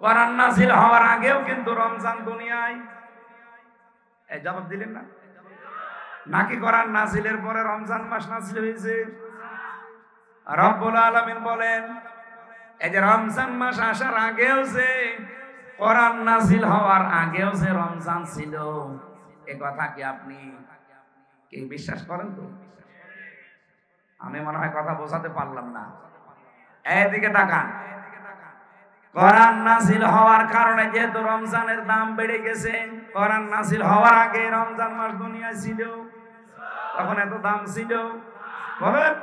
কোরআন নাযিল হওয়ার আগেও কিন্তু রমজান দুনিয়ায়, এই জবাব দিলেন না নাকি? কোরআন নাযিলের পরে রমজান মাস নাযিল হয়েছে। রব্বুল আলামিন বলেন, এই যে রমজান মাস আসার আগেও যে, কোরআন নাযিল হওয়ার আগেও যে রমজান ছিল, এ কথা কি আপনি কি বিশ্বাস করেন? তো আমি মনে হয় কথা বোঝাতে পারলাম না। এদিকে তাকান। কোরআন নাযিল হওয়ার কারণে যেহেতু রমজানের দাম বেড়ে গেছে, কোরআন নাযিল হওয়ার আগে রমজান মাস দুনিয়ায় ছিল, তখন এত দাম ছিল? বলেন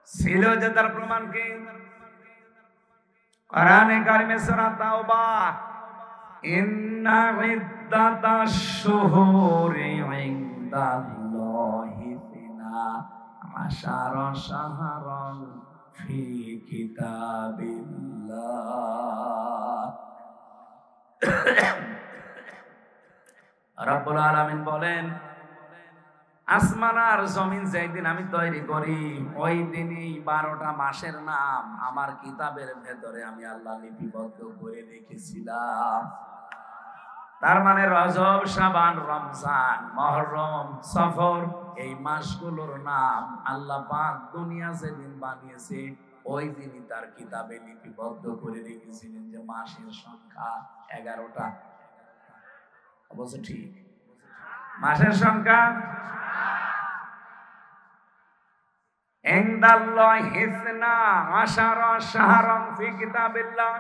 ছিল যে, তার প্রমাণ কি? কোরআনে কারিমে সূরা তাওবা, ইন্না ইদ্দাতাশ শুহুরি ইনদাল্লাহি 12 শাহরান ফি কিতাবিল্লাহ। রব্বুল আলামিন বলেন, আসমান আর জমিন যেদিন আমি তৈরি করি, ওই দিনই 12টা মাসের নাম আমার কিতাবের ভেতরে আমি আল্লাহ লিপিবদ্ধ করে রেখেছিলাম। তার মানে রজব, শাবান, রমজান, মুহররম, সফর, এই মাসগুলোর নাম আল্লাহ পাক দুনিয়া যেদিন বানিয়েছে ওই দিনই তার কিতাবে লিপিবদ্ধ করে রেখেছিলেন যে মাসের সংখ্যা 11টা। অবশ্য ঠিক, মাসের সংখ্যা ইনদাল্লাহি 12 শাহরান ফি কিতাবিল্লাহ।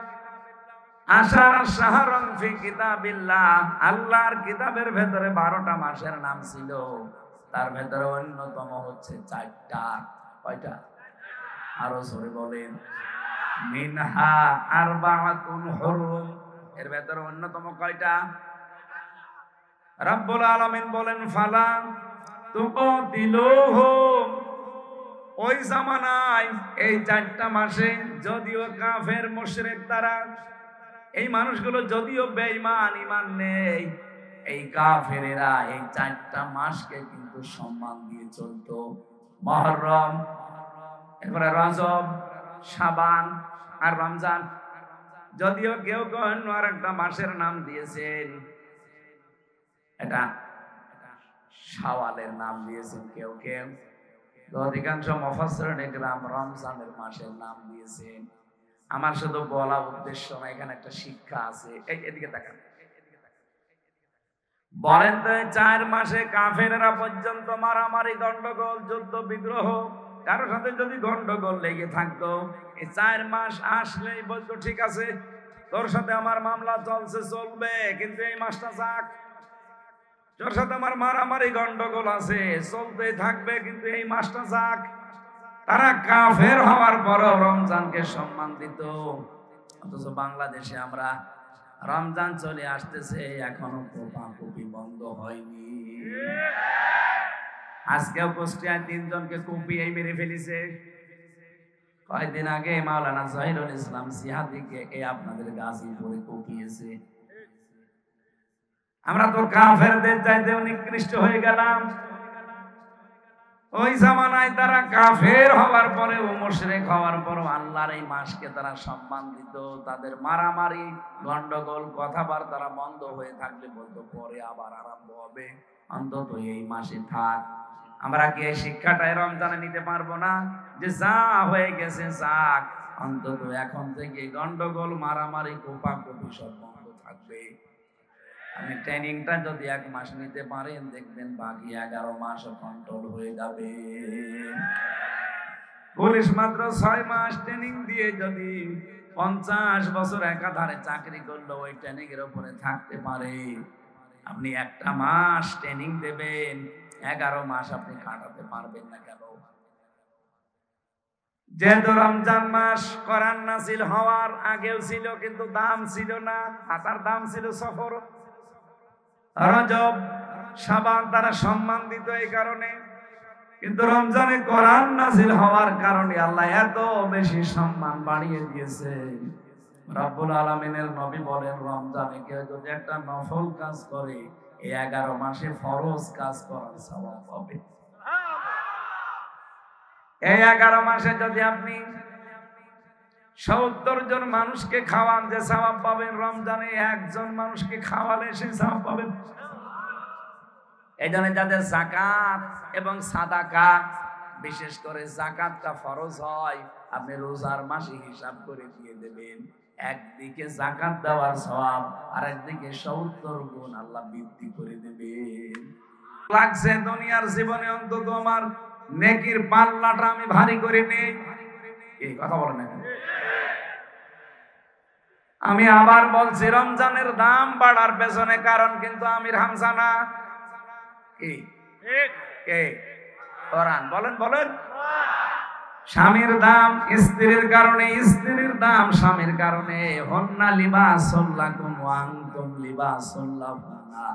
12 শাহরান ফি কিতাবিল্লাহ, আল্লাহর কিতাবের ভেতরে 12টা মাসের নাম ছিল। তার ভেতরে অন্যতম হচ্ছে 4টা। কয়টা? আরো জোরে বলেন। মিনহা আরবাআতুন হুরুম, এর ভেতরে অন্যতম কয়টা? রব্বুল আলামিন বলেন, ফালা তুকাতিলুহুম, ওই জামানায় এই 4টা মাসে যদিও কাফের মুশরিক তারা এই মানুষগুলো যদিও বেঈমান, ঈমান নেই, এই কাফেরেরা এই 4টা মাসকে কিন্তু সম্মান দিয়ে চলতো। মুহররম, এরপরে রজব, শাবান আর রমজান। যদিও কেউ অন্য আর একটা মাসের নাম দিয়েছেন, এটা শাওয়ালের নাম দিয়েছেন কেউ কেউ, অধিকাংশ মুফাসসিরিনে কেরাম রমজানের মাসের নাম দিয়েছেন। আমার শুধু বলা উদ্দেশ্য না, এখানে একটা শিক্ষা আছে। এদিকে তাকান, বলেন তো 4 মাসে কাফেররা পর্যন্ত মারামারি, গন্ডগোল, যুদ্ধ বিগ্রহ, কারোর সাথে যদি গন্ডগোল লেগে থাকতো, এই 4 মাস আসলেই বলতো ঠিক আছে তোর সাথে আমার মামলা চলছে, চলবে, কিন্তু এই মাসটা যাক। তোর সাথে আমার মারামারি গন্ডগোল আছে, চলতেই থাকবে, কিন্তু এই মাসটা যাক। তারা কাফের হওয়ার পরও রমজানকে সম্মান দিত। অথচ বাংলাদেশে আমরা রমজান চলে আসতেছে, এখনো কোপাকুপি বন্ধ হয়নি। আজকেও কুষ্টিয়ায় 3 জনকে কুপিয়ে মেরে ফেলেছে। কয়েকদিন আগে মাওলানা জহিরুল ইসলাম সিহাদিকে আপনাদের গাজীপুরে কুপিয়েছে। আমরা তো কাফেরদের চাইতেও নিকৃষ্ট হয়ে গেলাম। ওই জামানায় তারা কাফের হওয়ার পরেও, মুশরিক হওয়ার পরেও আল্লাহর এই মাসকে তারা সম্মান দিত। তাদের মারামারি, গন্ডগোল, কথাবার্তা বন্ধ হয়ে থাকলে বলতো পরে আবার আরম্ভ হবে, অন্তত এই মাসে থাক। আমরা কি এই শিক্ষাটাই রমজানে নিতে পারবো না, যে যা হয়ে গেছে যাক, অন্তত এখন থেকে গন্ডগোল, মারামারি, কোপাকুপি সব বন্ধ থাকবে। আপনি ট্রেনিংটা যদি 1 মাস নিতে পারেন, দেখবেন বাকি 11 মাস কন্ট্রোল হয়ে যাবে। পুলিশ মাত্র 6 মাস ট্রেনিং দিয়ে যদি 50 বছর একাধারে চাকরি করলো, ওই ট্রেনিং এর উপরে থাকতে পারে। আপনি 1টা মাস ট্রেনিং দেবেন, 11 মাস আপনি কাটাতে পারবেন না কেন? যেহেতু রমজান মাস কোরআন নাযিল হওয়ার আগেও ছিল, কিন্তু দাম ছিল না, তার দাম ছিল সফর। রজব, শাবান তারা সম্মান দিত এই কারণে, কিন্তু রমজানে কোরআন নাযিল হওয়ার কারণে আল্লাহ এত বেশি সম্মান বাড়িয়ে দিয়েছে। রব্বুল আলামিনের নবী বলেন, রমজানে কেউ যদি একটা নফল কাজ করে, এই 11 মাসে ফরজ কাজ করার সওয়াব পাবে। এই 11 মাসে যদি আপনি 70 জন মানুষকে খাওয়ান, যে সওয়াব পাবেন, রমজানে 1 জন মানুষকে খাওয়ালে সে সওয়াব পাবেন। এই জন্য যাদের যাকাত এবং সাদাকা, বিশেষ করে যাকাতটা ফরজ হয়, আপনি রোজার মাসে হিসাব করে দিয়ে দেবেন। একদিকে যাকাত দেওয়ার সওয়াব, আর একদিকে 70 গুণ আল্লাহ বৃদ্ধি করে দেবেন। লাগছে দুনিয়ার জীবনে অন্তত আমার নেকির পাল্লাটা আমি ভারী করে নেই। এই কথা বলেন না? আমি আবার বলছি, রমজানের দাম বাড়ার পেছনে কারণ কিন্তু আমির হামজা না। কি কে? কোরআন। বলেন বলেন। স্বামীর দাম স্ত্রীর কারণে, স্ত্রীর দাম স্বামীর কারণে। হন্না লিবাসুল লাকুম ওয়া আনতুম লিবাসুল লাহুন্না।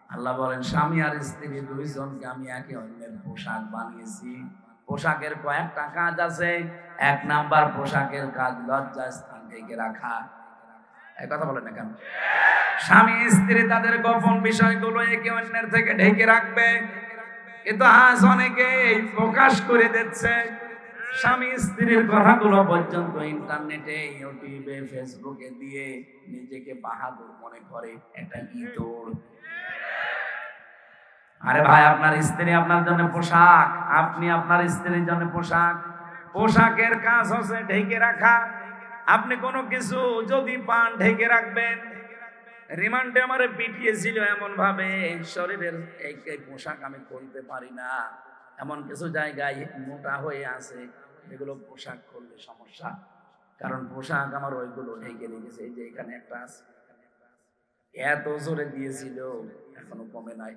আল্লাহ বলেন, স্বামী আর স্ত্রী 2 জনকে আমি একে অন্যের পোশাক বানিয়েছি। পোশাকের কয়েকটা কাজ আছে। 1 নাম্বার পোশাকের কাজ লজ্জাস্থান ঢেকে রাখা। এই কথা বলেন না কেন? স্বামী স্ত্রী তাদের গোপন বিষয়গুলো একে অন্যের থেকে ঢেকে রাখবে, কিন্তু আজ অনেকে প্রকাশ করে দিচ্ছে। স্বামী স্ত্রীর কথাগুলো পর্যন্ত ইন্টারনেটে, ইউটিউবে, ফেসবুকে দিয়ে নিজেকে বাহাদুর মনে করে। এটা ইতর। আরে ভাই, আপনার স্ত্রী আপনার জন্য পোশাক, আপনি আপনার স্ত্রীর জন্য পোশাক। পোশাকের কাজ হচ্ছে ঢেকে রাখা। আপনি কোনো কিছু যদি পান, ঢেকে রাখবেন। রিমান্ডে আমারে পিটিয়েছিল এমন ভাবে, শরীরের এই পোশাক আমি খুলতে পারি না, এমন কিছু জায়গায় মোটা হয়ে আছে, এগুলো পোশাক খুললে সমস্যা। কারণ পোশাক আমার ওইগুলো ঢেকে রেখেছে। এই যে এখানে একটা আছে, এত জোরে দিয়েছিল, এখনো কমে নাই।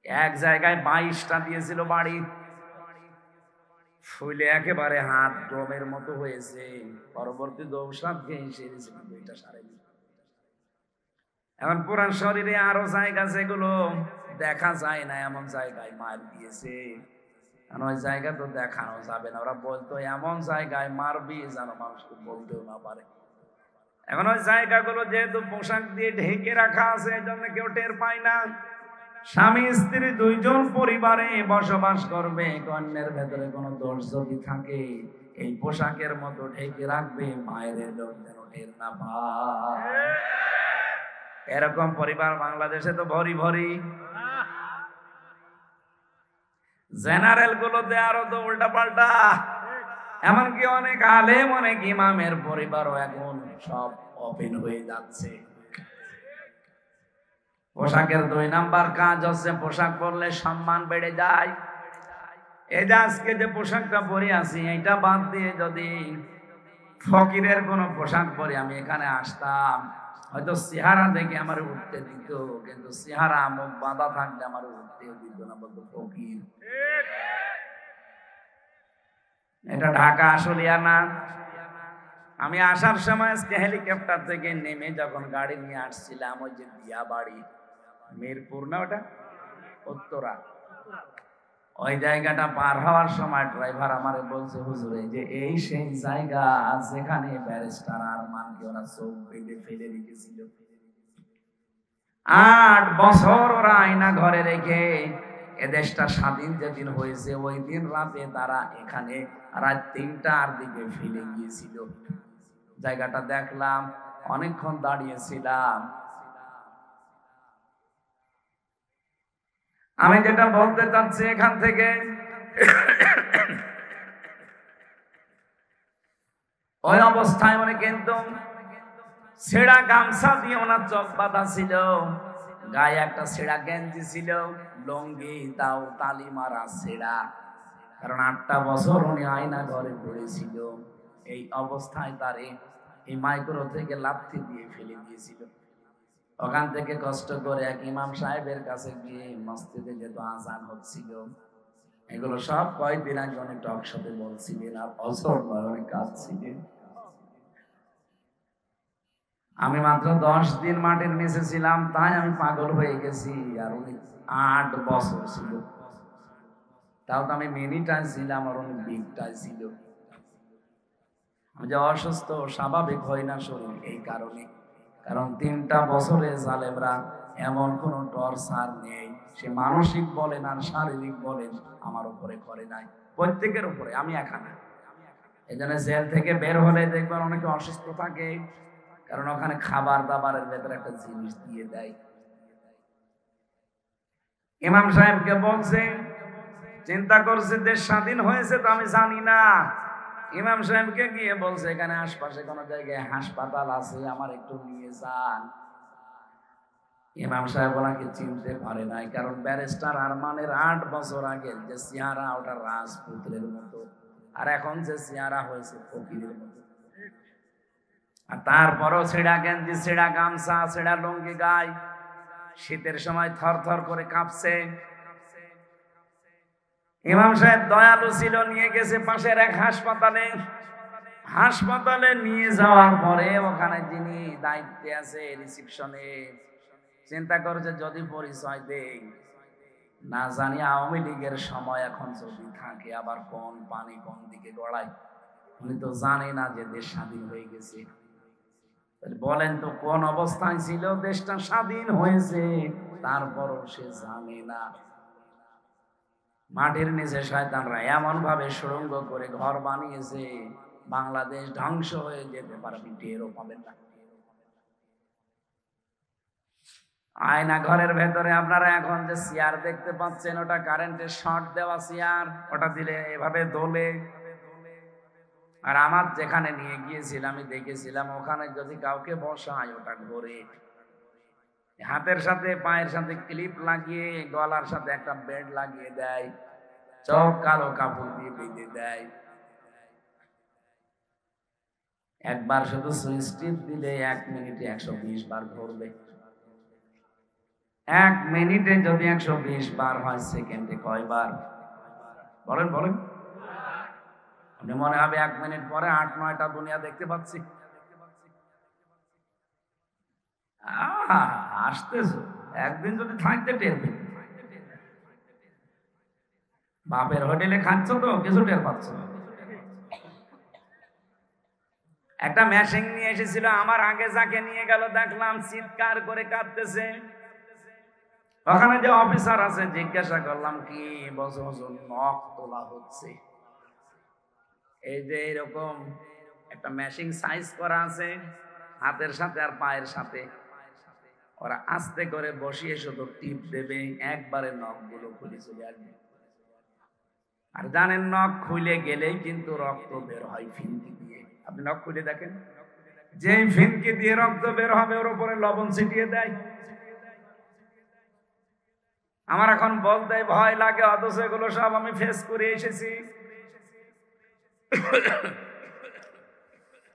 এক জায়গায় 22টা দিয়েছিল বাড়ি, ফুলে একেবারে হাত ড্রমের মতো হয়েছে। পরবর্তী দৌসাত খেয়ে সেরেছে, কিন্তু এটা সারেনি। এখন পুরান শরীরে আরো জায়গা যেগুলো দেখা যায় না, এমন জায়গায় মার দিয়েছে। ওই জায়গা তো দেখানো যাবে না। ওরা বলতো এমন জায়গায় মারবি যেন মানুষকে বলতেও না পারে। এখন ওই জায়গাগুলো যেহেতু পোশাক দিয়ে ঢেকে রাখা আছে, এই জন্য কেউ টের পায় না। স্বামী স্ত্রী দুইজন পরিবারে বসবাস করবে, কন্যার ভেতরে কোনো দোষ যদি থাকে এই পোশাকের মতো ঢেকে রাখবে, মায়ের লোক যেন টের না পায়। এরকম পরিবার বাংলাদেশে তো ভরি ভরি। জেনারেল গুলোতে আরো তো উল্টা পাল্টা। এমনকি অনেক আলেম অনেক ইমামের পরিবারও এখন সব ওপেন হয়ে যাচ্ছে। পোশাকের 2 নাম্বার কাজ হচ্ছে পোশাক পরলে সম্মান বেড়ে যায়। এই যে আজকে যে পোশাকটা পরে আছি এটা বাদ দিয়ে যদি ফকিরের কোন পোশাক পরে আমি এখানে আসতাম, হয়তো চেহারা দেখে আমার উঠতে দিত, কিন্তু চেহারা মুখ বাঁধা থাকলে আমার উঠতেও দিত না, বলতো ফকির। এটা ঢাকা আসলিয়া না। আমি আসার সময় আজকে হেলিকপ্টার থেকে নেমে যখন গাড়ি নিয়ে আসছিলাম, ওই যে দিয়া বাড়ি মিরপুর না ওটা উত্তরা, ওই জায়গাটা পার হওয়ার সময় ড্রাইভার আমারে বলছে, হুজুরে যে এই সেই জায়গা যেখানে ব্যারিস্টার আরমানকে ওরা চোখ বেঁধে ফেলে রেখেছিল। 8 বছর ওরা আয়না ঘরে রেখে এদেশটা স্বাধীন যেদিন হয়েছে ওই দিন রাতে তারা এখানে রাত 3টার দিকে ফেলে গিয়েছিল। জায়গাটা দেখলাম, অনেকক্ষণ দাঁড়িয়েছিলাম। আমি যেটা বলতে চাচ্ছি এখান থেকে, ওই অবস্থায় উনি কিন্তু ছেঁড়া গামছা দিয়ে ওনার চোখ বাঁধা ছিল, গায়ে একটা ছেঁড়া গেঞ্জি ছিল, লুঙ্গি তাও তালি মারা ছেঁড়া, কারণ 8টা বছর উনি আয়না ঘরে পড়েছিল। এই অবস্থায় তারে এই মাইক্রো থেকে লাথি দিয়ে ফেলে দিয়েছিল। ওখান থেকে কষ্ট করে এক ইমাম সাহেবের কাছে গিয়ে মসজিদে যেহেতু আজান হচ্ছিল, এগুলো সব কয়েকদিন আগে অনেক টক শোতে বলছিলেন, আর অসর অনেক কাজ ছিলেন। আমি মাত্র 10 দিন মাটির নিচে ছিলাম, তাই আমি পাগল হয়ে গেছি। আর উনি 8 বছর ছিল, তাও তো আমি মিনিটাই ছিলাম আর উনি বিগটাই ছিল। আমি যে অসুস্থ স্বাভাবিক হয় না শরীর এই কারণে, কারণ 3টা বছরে জালেমরা এমন কোন টর্চার নেই, সে মানসিক বলেন আর শারীরিক বলেন আমার উপরে করে নাই, প্রত্যেকের উপরে, আমি একা না। এই জন্য জেল থেকে বের হলে দেখবেন অনেকে অসুস্থ থাকে, কারণ ওখানে খাবার দাবারের ভেতরে একটা জিনিস দিয়ে দেয়। ইমাম সাহেবকে বলছে, চিন্তা করছে দেশ স্বাধীন হয়েছে তো আমি জানি না। ইমাম সাহেবকে গিয়ে বলছে, এখানে আশপাশে কোন জায়গায় হাসপাতাল আছে, আমার একটু নিয়ে যান। ইমাম সাহেব ওনাকে চিনতে পারে নাই, কারণ ব্যারিস্টার আরমানের 8 বছর আগে যে চেহারা ওটা রাজপুত্রের মতো, আর এখন যে চেহারা হয়েছে ফকিরের মতো। আর তারপরও ছেঁড়া গেঞ্জি, ছেঁড়া গামছা, ছেঁড়া লুঙ্গি গায়ে, শীতের সময় থর থর করে কাঁপছে। ইমাম সাহেব দয়ালু ছিল, নিয়ে গেছে পাশের এক হাসপাতালে। হাসপাতালে নিয়ে যাওয়ার পরে ওখানে যিনি দায়িত্বে আছে রিসিপশনে, চিন্তা করছে যদি পরিচয় দেই, না জানি আওয়ামী লীগের সময় এখন যদি থাকে আবার কোন পানি কোন দিকে গড়ায়। উনি তো জানে না যে দেশ স্বাধীন হয়ে গেছে। বলেন তো কোন অবস্থায় ছিল দেশটা স্বাধীন হয়েছে, তারপরও সে জানে না। মাটির নিচে শয়তানরা এমন ভাবে সুড়ঙ্গ করে ঘর বানিয়েছে, বাংলাদেশ ধ্বংস হয়ে যেতে পারবে, টেরও পাবেন না। আয়না ঘরের ভেতরে আপনারা এখন যে চেয়ার দেখতে পাচ্ছেন, ওটা কারেন্টের শর্ট দেওয়া চেয়ার, ওটা দিলে এভাবে দোলে। আর আমার যেখানে নিয়ে গিয়েছিলাম আমি দেখেছিলাম, ওখানে যদি কাউকে বসায় ওটা ঘোরে। হাতের সাথে পায়ের সাথে ক্লিপ লাগিয়ে, গলার সাথে একটা বেড লাগিয়ে দেয়, চোখ কালো কাপড় দিয়ে বেঁধে দেয়। একবার শুধু সুইচ টিপ দিলে 1 মিনিটে 120 বার ঘুরবে। 1 মিনিটে যদি 120 বার হয়, সেকেন্ডে কয়বার বলেন বলেন? মনে হবে 1 মিনিট পরে 8-9টা দুনিয়া দেখতে পাচ্ছি। আসতেছো, একদিন যদি থাকতে টের পেতে। বাপের হোটেলে খাচ্ছ তো কিছু টের পাচ্ছ। একটা মেশিন নিয়ে এসেছিল, আমার আগে যাকে নিয়ে গেল দেখলাম চিৎকার করে কাঁদতেছে। ওখানে যে অফিসার আছে জিজ্ঞাসা করলাম কি বছর নখ তোলা হচ্ছে। এই যে এরকম একটা মেশিন সাইজ করা আছে হাতের সাথে আর পায়ের সাথে, ওরা আস্তে করে বসিয়ে শুধু টিপ দেবে, একবারে নখগুলো খুলে চলে আসবে। আর জানেন নখ খুলে গেলেই কিন্তু রক্ত বের হয় ফিনকি দিয়ে। আপনি নখ খুলে দেখেন, যে ফিনকি দিয়ে রক্ত বের হবে ওর উপরে লবণ ছিটিয়ে দেয়। আমার এখন বলতে ভয় লাগে, অথচ এগুলো সব আমি ফেস করে এসেছি।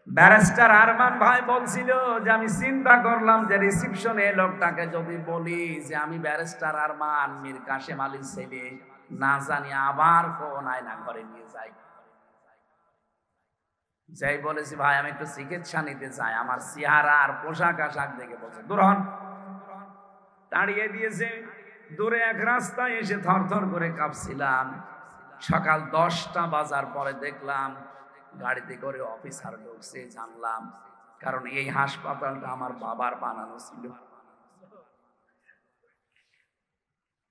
ব্যারিস্টার আরমান ভাই বলছিল যে আমি চিন্তা করলাম যে রিসিপশনে লোকটাকে যদি বলি যে আমি ব্যারিস্টার আরমান মীর কাশেম আলীর ছেলে, না জানি আবার কোন আয়না ঘরে নিয়ে যাই। যাই বলেছি ভাই আমি একটু চিকিৎসা নিতে চাই, আমার চেহারা আর পোশাক আশাক দেখে বলছে দূর হন। দাঁড়িয়ে দিয়েছে। দূরে এক রাস্তায় এসে থরথর করে কাঁপছিলাম। সকাল 10টা বাজার পরে দেখলাম গাড়িতে করে অফিসার ঢুকছে, জানলাম কারণ এই হাসপাতালটা আমার বাবার বানানো ছিল।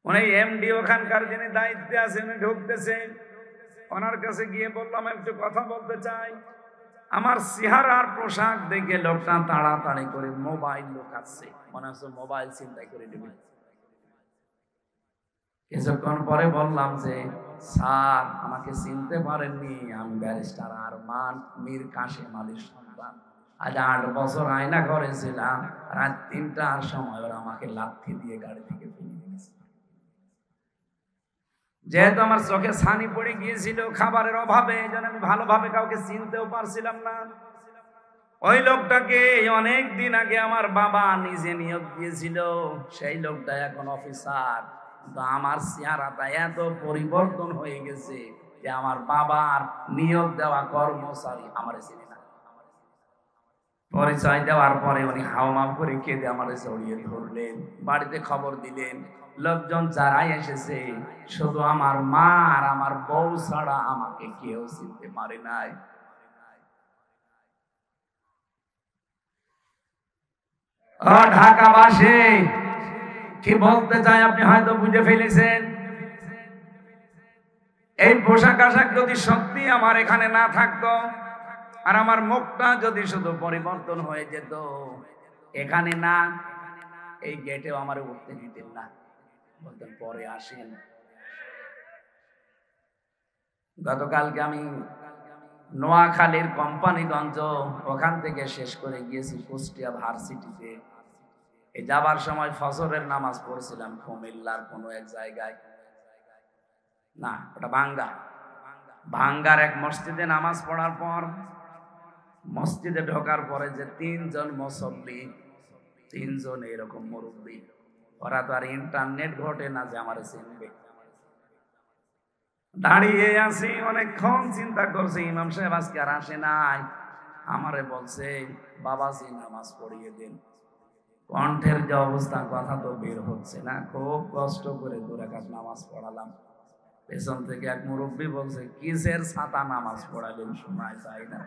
উনি এমডি ওখানকার যিনি দায়িত্বে আছেন উনি ঢুকতেছে। ওনার কাছে গিয়ে বললাম একটু কথা বলতে চাই। আমার চেহারা আর পোশাক দেখে লোকটা তাড়াতাড়ি করে মোবাইল লুকাচ্ছে, মনে হচ্ছে মোবাইল চিন্তাই করে নেবে। কিছুক্ষণ পরে বললাম যে স্যার আমাকে চিনতে পারেননি, আমি ব্যারিস্টার আরমান মীর কাশেম আলীর সন্তান। আজ 8 বছর আয়না ঘরে ছিলাম, রাত 3টার সময় ওরা আমাকে লাথি দিয়ে গাড়ি থেকে ফেলে দিয়েছে। যেহেতু আমার চোখে ছানি পড়ে গিয়েছিল খাবারের অভাবে, যেন আমি ভালোভাবে কাউকে চিনতেও পারছিলাম না। ওই লোকটাকে অনেক দিন আগে আমার বাবা নিজে নিয়োগ দিয়েছিল, সেই লোকটা এখন অফিসার। আমার চেহারাটা এত পরিবর্তন হয়ে গেছে যে আমার বাবার নিয়োগ দেওয়া কর্মচারী আমার চিনি না। পরিচয় দেওয়ার পরে উনি হাওমাও করে কেঁদে আমার জড়িয়ে ধরলেন, বাড়িতে খবর দিলেন। লোকজন যারাই এসেছে শুধু আমার মা আর আমার বউ ছাড়া আমাকে কেউ চিনতে পারে নাই। ঢাকাবাসী কি বলতে চাই আপনি হয়তো বুঝে ফেলেছেন। এই পোশাক আশাক যদি সত্যি আমার এখানে না থাকতো, আর আমার মুখটা যদি শুধু পরিবর্তন হয়ে যেত, এখানে না এই গেটেও আমার উঠতে দিতেন না, বলতেন পরে আসেন। গতকালকে আমি নোয়াখালীর কোম্পানিগঞ্জ ওখান থেকে শেষ করে গিয়েছি কুষ্টিয়া ভার্সিটিতে। এই যাবার সময় ফজরের নামাজ পড়ছিলাম কুমিল্লার কোনো এক জায়গায়, না ওটা ভাঙ্গার এক মসজিদে নামাজ পড়ার পর মসজিদে ঢোকার পরে যে 3 জন মুসল্লি, 3 জন এরকম মুরব্বী, ওরা তো আর ইন্টারনেট ঘটে না যে আমার চিনবে। দাঁড়িয়ে আছি অনেকক্ষণ, চিন্তা করছি ইমাম সাহেব আজকে আর আসে নাই। আমারে বলছে বাবাজি নামাজ পড়িয়ে দিন। কণ্ঠের যে অবস্থা, কথা তো বের হচ্ছে না, খুব কষ্ট করে 2 রাকাত নামাজ পড়ালাম। পেছন থেকে এক মুরব্বী বলছে কিসের ছাতা নামাজ পড়ালেন, শোনায় যায় না।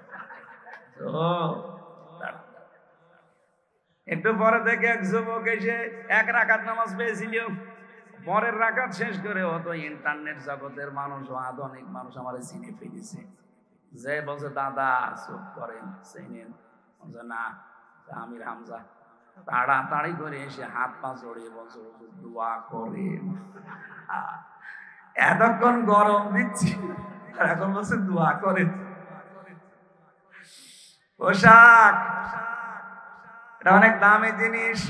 তো একটু পরে থেকে এক যুবক এসে 1 রাকাত নামাজ পেয়েছিল, পরের রাকাত শেষ করে অত ইন্টারনেট জগতের মানুষ ও আধুনিক মানুষ আমার চিনে ফেলেছে। যে বলছে দাদা চুপ করেন, চিনেন? বলছে না, আমির হামজা। তাড়াতাড়ি করে এসে হাত পা জড়িয়ে বলছে দোয়া করেন। এতক্ষণ গরম দিচ্ছি, এখন বলছে দোয়া করেন। পোশাক এটা অনেক দামি জিনিস।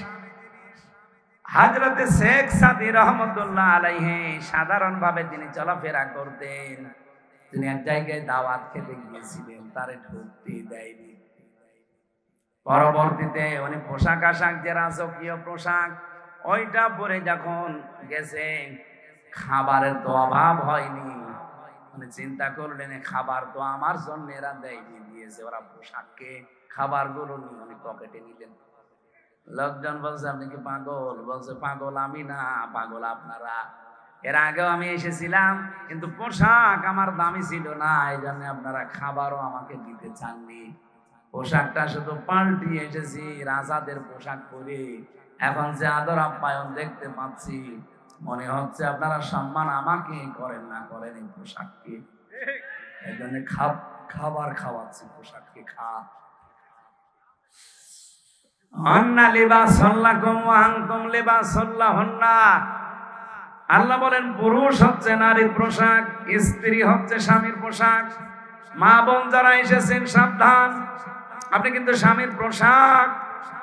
হযরতে শেখ সাদী রহমাতুল্লাহ আলাইহি সাধারণ ভাবে তিনি চলাফেরা করতেন। তিনি এক জায়গায় দাওয়াত খেতে গিয়েছিলেন, তারে ঢুকতে দেয়নি। পরবর্তীতে উনি পোশাক আশাক যে রাজকীয় পোশাক ওইটা পরে যখন গেছে, খাবারের তো অভাব হয়নি। উনি চিন্তা করলেন খাবার তো আমার জন্য এরা দেয়নি, দিয়েছে ওরা পোশাককে, খাবারগুলো নিয়ে উনি পকেটে নিলেন। লোকজন বলছে আপনি কি পাগল? বলছে পাগল আমি না, পাগল আপনারা। এর আগেও আমি এসেছিলাম, কিন্তু পোশাক আমার দামি ছিল না, এই জন্য আপনারা খাবারও আমাকে দিতে চাননি। পোশাকটা শুধু পাল্টিয়ে এসেছি রাজাদের পোশাক পরে। এখন যে আদর আপ্যায়ন দেখতে পাচ্ছি, মনে হচ্ছে আপনারা সম্মান আমাকে করেন না করেন এই পোশাককে। এই জন্য খাবার খাওয়াচ্ছি পোশাককে। আল্লাহ বলেন পুরুষ হচ্ছে নারীর পোশাক, স্ত্রী হচ্ছে স্বামীর পোশাক। মা বোন যারা এসেছেন সাবধান, আপনি কিন্তু স্বামীর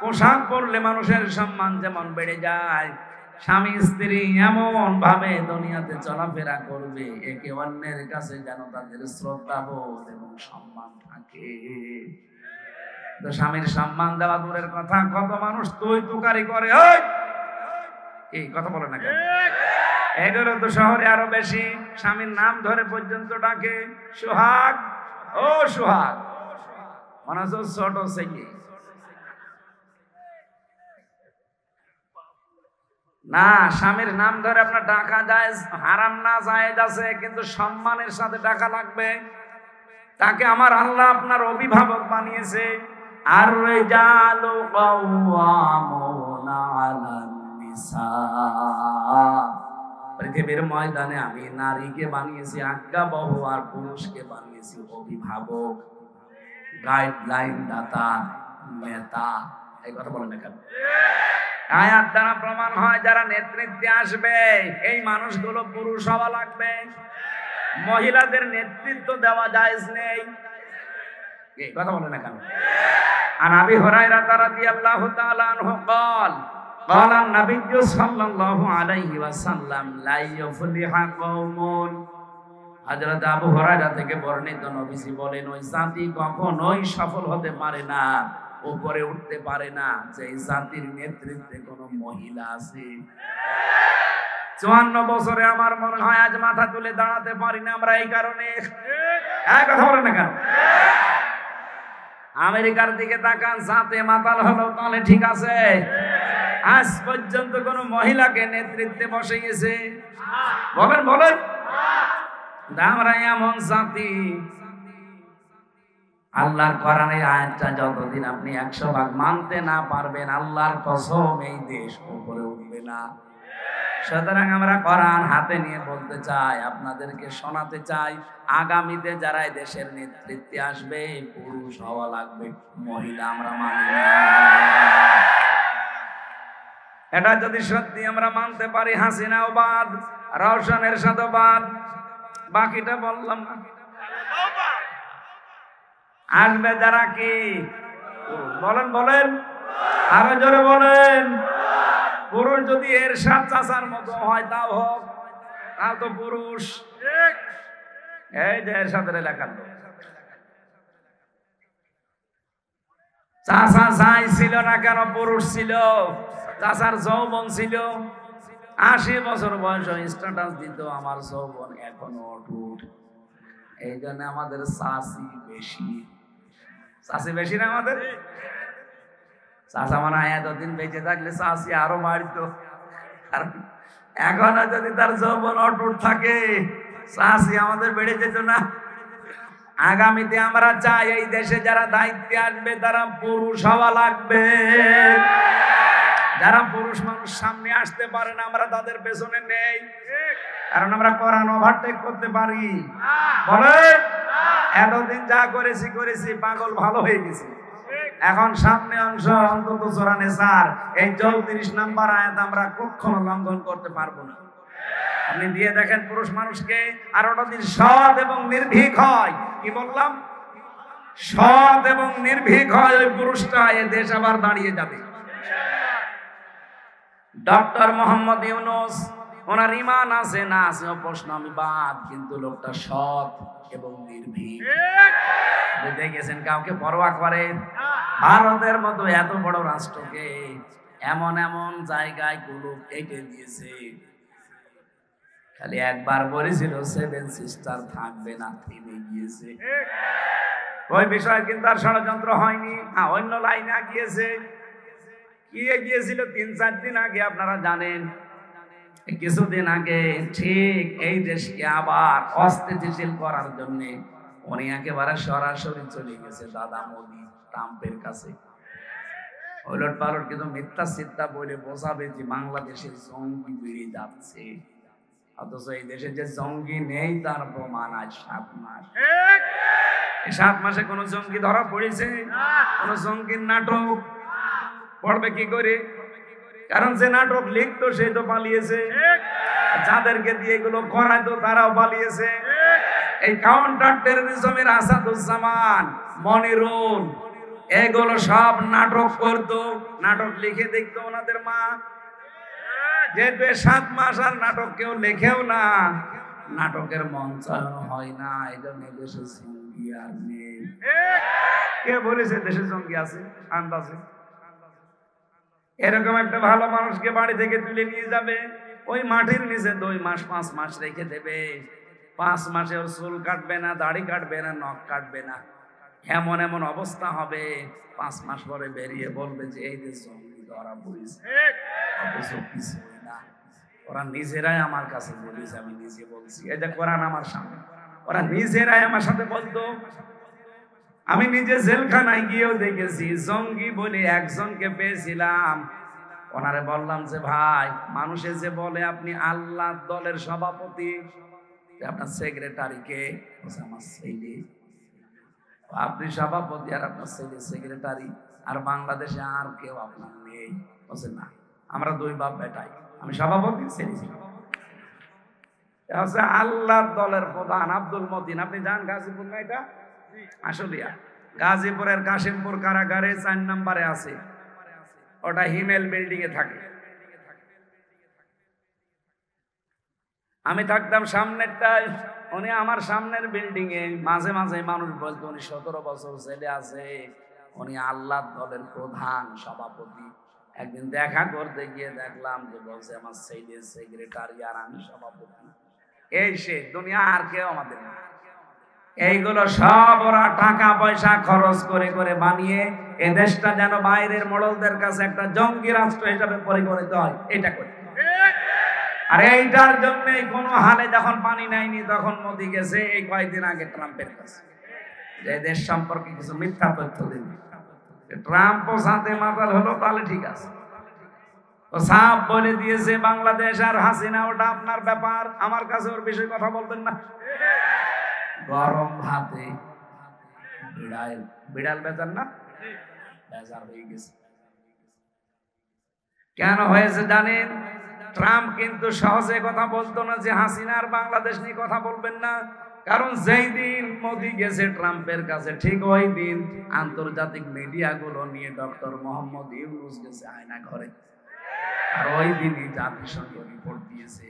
পোশাক পরলে মানুষের সম্মান যেমন বেড়ে যায়, স্বামী স্ত্রী এমন ভাবে দুনিয়াতে চলাফেরা করবে একে অন্যের কাছে যেন তাদের শ্রদ্ধাবোধ এবং সম্মান থাকে। তো স্বামীর সম্মান দেওয়া দূরের কথা, কত মানুষ তুই তুকারি করে, এই কথা বলে না কেন? এগুলো তো শহরে আরো বেশি। স্বামীর নাম ধরে পর্যন্ত ডাকে, সোহাগ, ও সোহাগ, মনে হচ্ছে ছোট ছেলে। না, স্বামীর নাম ধরে আপনার ডাকা যায় হারাম না, জায়েজ আছে, কিন্তু সম্মানের সাথে ডাকা লাগবে। তাকে আমার আল্লাহ আপনার অভিভাবক বানিয়েছে। আর রিজালু কাওয়ামুনা আলান নিসা, পৃথিবীর ময়দানে আমি নারীকে বানিয়েছি আজ্ঞাবহ, আর পুরুষকে বানিয়েছি অভিভাবক, গাইডলাইন দাতা, নেতা। এই কথা বলেন না কেন? আয়াত দ্বারা প্রমাণ হয় যারা নেতৃত্বে আসবে এই মানুষগুলো পুরুষ হওয়া লাগবে। মহিলাদের নেতৃত্ব দেওয়া জায়েজ নেই। এই কথা বলেন না কেন? আন আবি হুরায়রা রাদিয়াল্লাহু তাআলা আনহু قال قال النبي صلى الله عليه وسلم لا يفلح قوم। হযরত আবু হুরায়রা থেকে বর্ণিত, নবীজি বলেন ওই জাতি কখনোই সফল হতে পারে না, উপরে উঠতে পারে না যে জাতির নেতৃত্বে কোনো মহিলা আছে। 54 বছরে আমার মনে হয় আজ মাথা তুলে দাঁড়াতে পারি না আমরা এই কারণে। এক কথা বলেন না কেন? আমেরিকার দিকে তাকান, জাতে মাতাল হলো তাহলে ঠিক আছে, আজ পর্যন্ত কোন মহিলাকে নেতৃত্বে বসিয়েছে? বলেন বলেন। আমরা এমন জাতি, আল্লাহর কোরআনের আয়াতটা যতদিন আপনি 100 ভাগ মানতে না পারবেন, আল্লাহর কসম এই দেশ উপরে উঠবে না। সুতরাং আমরা কোরআন হাতে নিয়ে বলতে চাই, আপনাদেরকে শোনাতে চাই, আগামীতে যারা এই দেশের নেতৃত্বে আসবে পুরুষ হওয়া লাগবে, মহিলা আমরা মানি না। এটা যদি সত্যি আমরা মানতে পারি, হাসিনাও বাদ, রওশন এরশাদও বাদ, বাকিটা বললাম না। আসবে যারা কি বলেন বলেন, আরো জোরে বলেন। পুরুষ যদি এরশাদ চাচার মতো হয় তাও হোক, তাও তো পুরুষ। এই যে এরশাদের লেখা, চাচা যাই ছিল না কেন পুরুষ ছিল, চাচার যৌবন ছিল, 80 বছর বয়স স্ট্যাটাস দিত আমার যৌবন এখনো অটুট। এই জন্য আমাদের চাষি বেশি। চাষি বেশি না আমাদের? চাষা মানে এতদিন বেঁচে থাকলে চাষি আরো বাড়িত। কারণ এখনো যদি তার যৌবন অটুট থাকে, চাষি আমাদের বেড়ে যেত না। আগামীতে আমরা চাই এই দেশে যারা দায়িত্বে আসবে তারা পুরুষ হওয়া লাগবে। যারা পুরুষ মানুষ সামনে আসতে পারে না, আমরা তাদের পেছনে নেই। কারণ আমরা কোরআন ওভারটেক করতে পারি। বলেন, এতদিন যা করেছি পাগল ভালো হয়ে গেছি। এখন সামনে অংশ অন্তত সূরা নিসার এই 34 নম্বর আয়াত আমরা কখনো লঙ্ঘন করতে পারবো না। আপনি দিয়ে দেখেন পুরুষ মানুষকে, আর ওটা যদি সৎ এবং নির্ভীক হয়, কি বললাম, সৎ এবং নির্ভীক হয়, ওই পুরুষটা এ দেশ আবার দাঁড়িয়ে যাবে। ডক্টর মোহাম্মদ ইউনূস, ওনার ঈমান আছে না আছে প্রশ্ন আমি বাদ, কিন্তু লোকটা সৎ এবং নির্ভীক। দেখেছেন কাউকে পরোয়া করে? ভারতের মতো এত বড় রাষ্ট্রকে এমন এমন জায়গায় গুলো কেটে দিয়েছে। খালি একবার বলেছিল 7 সিস্টার থাকবে না, থেমে গিয়েছে। ওই বিষয়ে কিন্তু আর ষড়যন্ত্র হয়নি। অন্য লাইনে গিয়েছে। কি গিয়েছিল 3-4 দিন আগে, আপনারা জানেন, কিছুদিন আগে ঠিক এই দেশকে আবার অস্থিতিশীল করার জন্য উনি একেবারে সরাসরি চলে গেছে দাদা মোদি ট্রাম্পের কাছে। ওলট পালট কিন্তু মিথ্যা চিন্তা বলে বোঝাবে যে বাংলাদেশে জঙ্গি বেড়ে যাচ্ছে, অথচ এই দেশে যে জঙ্গি নেই তার প্রমাণ আজ 7 মাস। এই 7 মাসে কোন জঙ্গি ধরা পড়েছে? কোন জঙ্গির নাটক পড়বে কি করে? কারণ যে নাটক লিখতো সে তো পালিয়েছে, যাদেরকে দিয়ে এগুলো করাইতো তারাও পালিয়েছে। এই কাউন্টার টেরোরিজমের আসাদুজ্জামান, মনিরুল, এগুলো সব নাটক করতো, নাটক লিখে দেখতো ওনাদের মা। যেহেতু 7 মাস আর নাটক কেউ লেখেও না, নাটকের মঞ্চায়ন হয় না, এই জন্য দেশে জঙ্গি আর নেই। কে বলেছে দেশে জঙ্গি আছে? আন্দাজে এরকম একটা ভালো মানুষকে বাড়ি থেকে তুলে নিয়ে যাবে, ওই মাটির নিচে 2 মাস 5 মাস রেখে দেবে। 5 মাসে ওর চুল কাটবে না, দাড়ি কাটবে না, নখ কাটবে না, এমন এমন অবস্থা হবে 5 মাস পরে বেরিয়ে বলবে যে এই যে জঙ্গি ধরা পড়েছে। অথচ কিছুই না, ওরা নিজেরাই আমার কাছে বলেছে, আমি নিজে বলছি। এই যে কোরআন আমার সামনে, ওরা নিজেরাই আমার সাথে বলতো। আমি নিজে জেলখানায় গিয়েও দেখেছি, জঙ্গি বলে একজনকে পেয়েছিলাম। ওনারে বললাম যে ভাই, মানুষে যে বলে আপনি আল্লাহ দলের সভাপতি, আপনার সেক্রেটারি কে? আমার ছেলে। আপনি সভাপতি আর আপনার ছেলে সেক্রেটারি, আর বাংলাদেশে আর কেউ আপনার নেই? বলছে না, আমরা 2 বাপ বেটাই, আমি সভাপতি, ছেলে আল্লাহ দলের প্রধান আব্দুল মতিন। আপনি যান গাজীপুর না, এটা আসলিয়া গাজীপুরের কাশিমপুর কারাগারে 4 নম্বরে আছে, ওটা হিমেল বিল্ডিং এ থাকে। আমি থাকতাম সামনেরটায়, উনি আমার সামনের বিল্ডিং এ। মাঝে মাঝে মানুষ বলতো উনি 17 বছর ছেলে আছে, উনি আল্লাহ দলের প্রধান সভাপতি। একদিন দেখা করতে গিয়ে দেখলাম যে বলছে আমার ছেলে সেক্রেটারি আর আমি সভাপতি। এই সে দুনিয়া, আর কেউ আমাদের না। এইগুলো সব ওরা টাকা পয়সা খরচ করে করে বানিয়ে এ দেশটা যেন বাইরের মোড়লদের কাছে একটা জঙ্গি রাষ্ট্র হিসাবে পরিগণিত হয়, এটা করে। আর এইটার জন্য কোন হালে যখন পানি নেয়নি, তখন মোদি গেছে এই কয়েকদিন আগে ট্রাম্পের কাছে, যে দেশ সম্পর্কে কিছু মিথ্যা তথ্য দিন। ট্রাম্পও সাথে মাতাল হলো, তাহলে ঠিক আছে। ও সাফ বলে দিয়েছে বাংলাদেশ আর হাসিনা ওটা আপনার ব্যাপার, আমার কাছে ওর বিষয়ে কথা বলবেন না। গরম ভাতে বিড়াল বেচার না, বেচার হয়ে গেছে। কেন হয়েছে জানেন? ট্রাম্প কিন্তু সহজে কথা বলতো না যে হাসিনা আর বাংলাদেশ নিয়ে কথা বলবেন না। কারণ যেই দিন মোদি গেছে ট্রাম্পের কাছে, ঠিক ওই দিন আন্তর্জাতিক মিডিয়াগুলো নিয়ে ডক্টর মোহাম্মদ ইউনূস গেছে আয়না ঘরে, আর ওই দিনই জাতিসংঘ রিপোর্ট দিয়েছে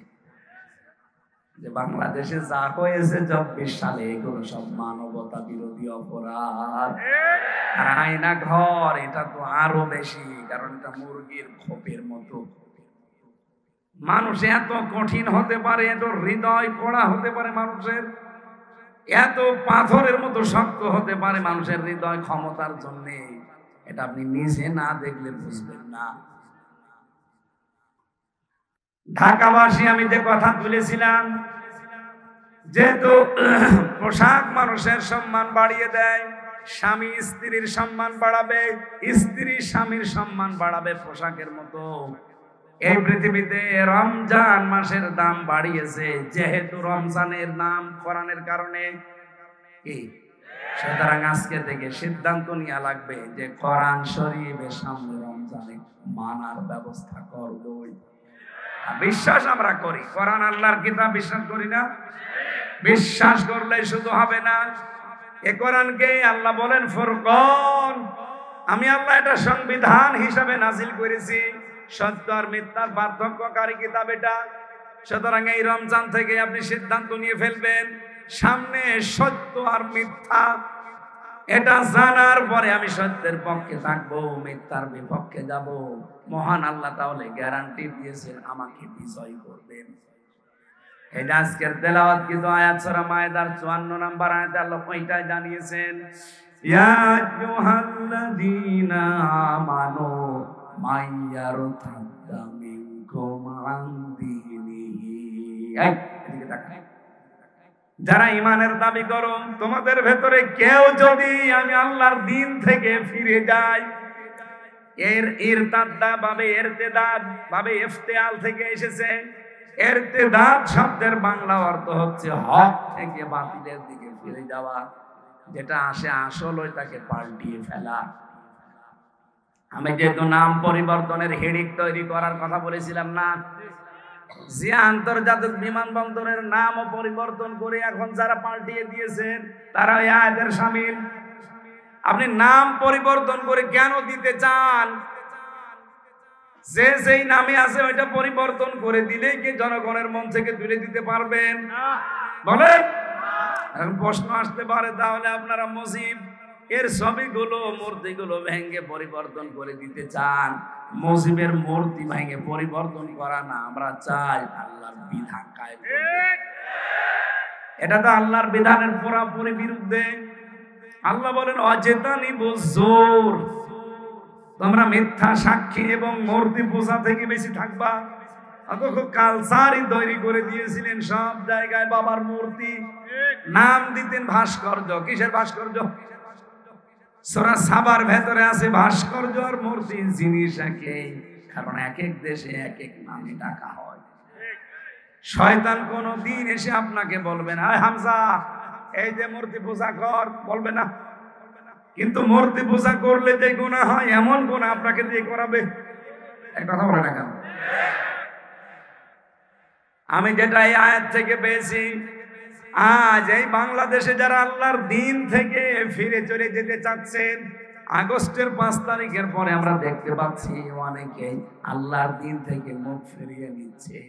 যে বাংলাদেশে যা হয়েছে 24 সালে এগুলো সব মানবতা বিরোধী অপরাধ। আর আয়না ঘর এটা তো আরো বেশি, কারণ এটা মুরগির খোপের মতো। মানুষ এত কঠিন হতে পারে, এত হৃদয় কড়া হতে পারে মানুষের, এত পাথরের মতো শক্ত হতে পারে মানুষের হৃদয় ক্ষমতার জন্য, এটা আপনি নিজে না দেখলে বুঝবেন না। ঢাকাবাসী আমি যে কথা তুলেছিলাম, যেহেতু পোশাক মানুষের সম্মান বাড়িয়ে দেয়, স্বামী স্ত্রীর সম্মান বাড়াবে, স্ত্রী স্বামীর সম্মান বাড়াবে পোশাকের মতো। এই পৃথিবীতে রমজান মাসের দাম বাড়িয়েছে, যেহেতু রমজানের নাম কোরআনের কারণে। কি সুতরাং আজকে থেকে সিদ্ধান্ত নেওয়া লাগবে যে কোরআন শরীফের সামনে রমজানে মানার ব্যবস্থা করবই। বিশ্বাস আমরা করি, কোরআন আল্লাহর কিতাব, বিশ্বাস করি না? বিশ্বাস করলে শুধু হবে না, এ কোরআনকে আল্লাহ বলেন ফুরকান, আমি আল্লাহ এটা সংবিধান হিসাবে নাজিল করেছি, সত্য আর মিথ্যার পার্থক্যকারী কিতাব এটা। সুতরাং এই রমজান থেকে আপনি সিদ্ধান্ত নিয়ে ফেলবেন, সামনে সত্য আর মিথ্যা, এটা জানার পরে আমি সত্যের পক্ষে থাকবো, মিথ্যার বিপক্ষে যাব। মহান আল্লাহ তাহলে গ্যারান্টি দিয়েছেন আমাকে বিজয় করবেন। এটা আজকের তেলাওয়াত কিন্তু আয়াত সূরা মায়েদার 54 নম্বর আয়াতে আল্লাহ ওইটাই জানিয়েছেন, ইয়া আইয়ুহাল্লাযীনা আমানু মাইয়ারতাদ্দা মিনকুম আন দীনিহি। এদিকে তাকান, যারা ইমানের দাবি করো, তোমাদের ভেতরে কেউ যদি আমি আল্লাহর দিন থেকে ফিরে যায়, এর ইরতাদা ভাবে ইরতিদাদ ভাবে ইফতিয়াল থেকে এসেছে। ইরতিদাদ শব্দের বাংলা অর্থ হচ্ছে হক থেকে বাতিলের দিকে ফিরে যাওয়া, যেটা আসে আসল ওইটাকে পাল্টিয়ে ফেলা। আমি যেহেতু নাম পরিবর্তনের হিড়িক তৈরি করার কথা বলেছিলাম না, যে আন্তর্জাতিক বিমানবন্দরের নামও পরিবর্তন করে এখন যারা পাল্টিয়ে দিয়েছেন তারা এই আয়াতের শামিল। আপনি নাম পরিবর্তন করে কেন দিতে চান? যে যেই নামে আছে ওইটা পরিবর্তন করে দিলেই কি জনগণের মন থেকে তুলে দিতে পারবেন? বলেন। এখন প্রশ্ন আসতে পারে, তাহলে আপনারা মসজিদ এর ছবিগুলো মূর্তিগুলো ভেঙে পরিবর্তন করে দিতে চান। মসজিদের মূর্তি ভেঙে পরিবর্তন করা না, আমরা চাই আল্লাহর বিধান কায়েম করতে। এটা তো আল্লাহর বিধানের পুরোপুরি বিরুদ্ধে। আল্লাহ বলেন অজেতানিবুজ জোর, তোমরা মিথ্যা সাক্ষী এবং মূর্তি পূজা থেকে বেশি থাকবা। অথচ কালচারই তৈরি করে দিয়েছিলেন সব জায়গায় বাবার মূর্তি, নাম দিতেন ভাস্কর্য। কিসের ভাস্কর্য? সূরা সাবার ভেতরে আছে ভাস্কর্য আর মূর্তি জিনিস একই, কারণ এক এক দেশে এক এক নামে ডাকা হয়। শয়তান কোনদিন এসে আপনাকে বলবে না হামজা এই যে মূর্তি পূজা কর, বলবে না। কিন্তু মূর্তি পূজা করলে যে গুনাহ হয় এমন গুনাহ আপনাকে দিয়ে করাবে, এই কথা বলে না কেন? আমি যেটা এই আয়াত থেকে পেয়েছি, আজ এই বাংলাদেশে যারা আল্লাহর দিন থেকে ফিরে চলে যেতে চাচ্ছেন, আগস্টের 5 তারিখের পরে আমরা দেখতে পাচ্ছি অনেকে আল্লাহর দিন থেকে মুখ ফিরিয়ে নিচ্ছে।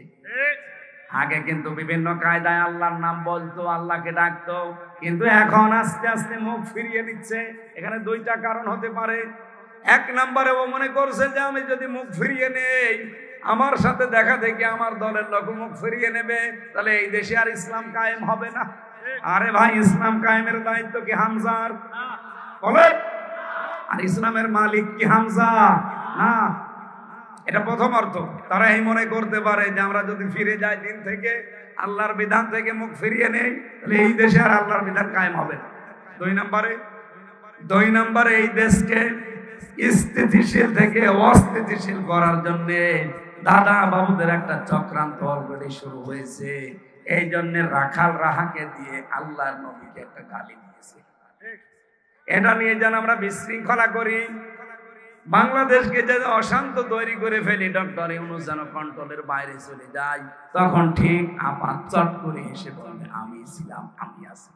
আগে কিন্তু বিভিন্ন কায়দায় আল্লাহর নাম বলতো, আল্লাহকে ডাকতো, কিন্তু এখন আস্তে আস্তে মুখ ফিরিয়ে নিচ্ছে। এখানে দুইটা কারণ হতে পারে। এক নম্বরে ও মনে করছে যে আমি যদি মুখ ফিরিয়ে নেই, আমার সাথে দেখা দেখে আমার দলের লোক মুখ ফিরিয়ে নেবে, তাহলে এই দেশে আর ইসলাম কায়েম হবে না। আরে ভাই, ইসলাম কায়েমের দায়িত্ব কি হামজার? বলে। আর ইসলামের মালিক কি হামজা? না। এটা প্রথম অর্থ। তারা এই মনে করতে পারে যে আমরা যদি ফিরে যাই দিন থেকে, আল্লাহর বিধান থেকে মুখ ফিরিয়ে নেই, তাহলে এই দেশে আর আল্লাহর বিধান কায়েম হবে না। দুই নম্বরে এই দেশকে স্থিতিশীল থেকে অস্থিতিশীল করার জন্য দাদা বাবুদের একটা চক্রান্ত অলরেডি শুরু হয়েছে। এই জন্য রাখাল রাহাকে দিয়ে আল্লাহর নবীকে একটা গালি দিয়েছে। এটা নিয়ে যেন আমরা বিশৃঙ্খলা করি, বাংলাদেশকে যে অশান্ত তৈরি করে ফেলি, ডক্টর ইউনূস যেন কন্ট্রোলের বাইরে চলে যায়, তখন ঠিক আপাত চট করে এসে বলবে আমি ছিলাম, আমি আছি।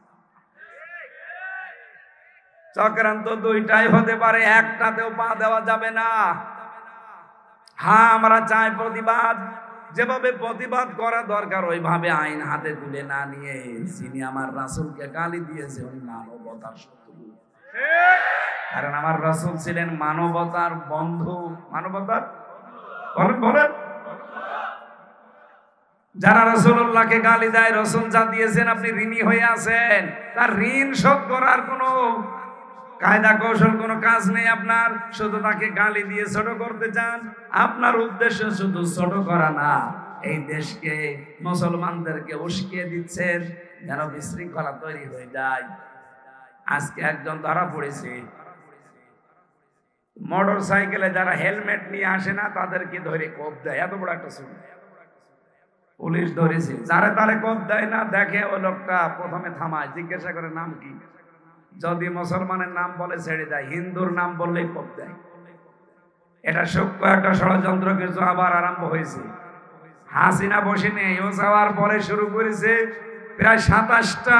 চক্রান্ত দুইটাই হতে পারে, একটাতেও পা দেওয়া যাবে না। হ্যাঁ, আমরা চাই প্রতিবাদ, যেভাবে প্রতিবাদ করা দরকার ওইভাবে আইন হাতে তুলে না নিয়ে, যিনি আমার রাসূলকে গালি দিয়েছে উনি মানবতার শত্রু। কারণ আমার রাসূল ছিলেন মানবতার বন্ধু। মানবতার বলেন। যারা রাসূলুল্লাহকে গালি দেয়, রাসূল যা দিয়েছেন আপনি ঋণী হয়ে আছেন, তার ঋণ শোধ করার কোনো কায়দা কৌশল কোনো কাজ নেই আপনার। শুধু তাকে গালি দিয়ে ছোট করতে চান। আপনার উদ্দেশ্য শুধু ছোট করা না, এই দেশকে মুসলমানদেরকে উস্কিয়ে দিচ্ছেন যেন বিশৃঙ্খলা তৈরি হয়ে যায়। আজকে একজন ধরা পড়েছে, মোটর সাইকেলে যারা হেলমেট নিয়ে আসে না তাদেরকে ধরে কোপ দেয়। এত বড় একটা সুযোগ পুলিশ ধরেছে। যারা তারে কোপ দেয় না, দেখে ওই লোকটা প্রথমে থামায়, জিজ্ঞাসা করে নাম কি। যদি মুসলমানের নাম বলে ছেড়ে দেয়, হিন্দুর নাম বললেই কোপ দেয়। এটা সূক্ষ্ম একটা ষড়যন্ত্র কিছু আবার আরম্ভ হয়েছে। হাসিনা বসে নেই, ও যাওয়ার পরে শুরু করেছে। প্রায় 27টা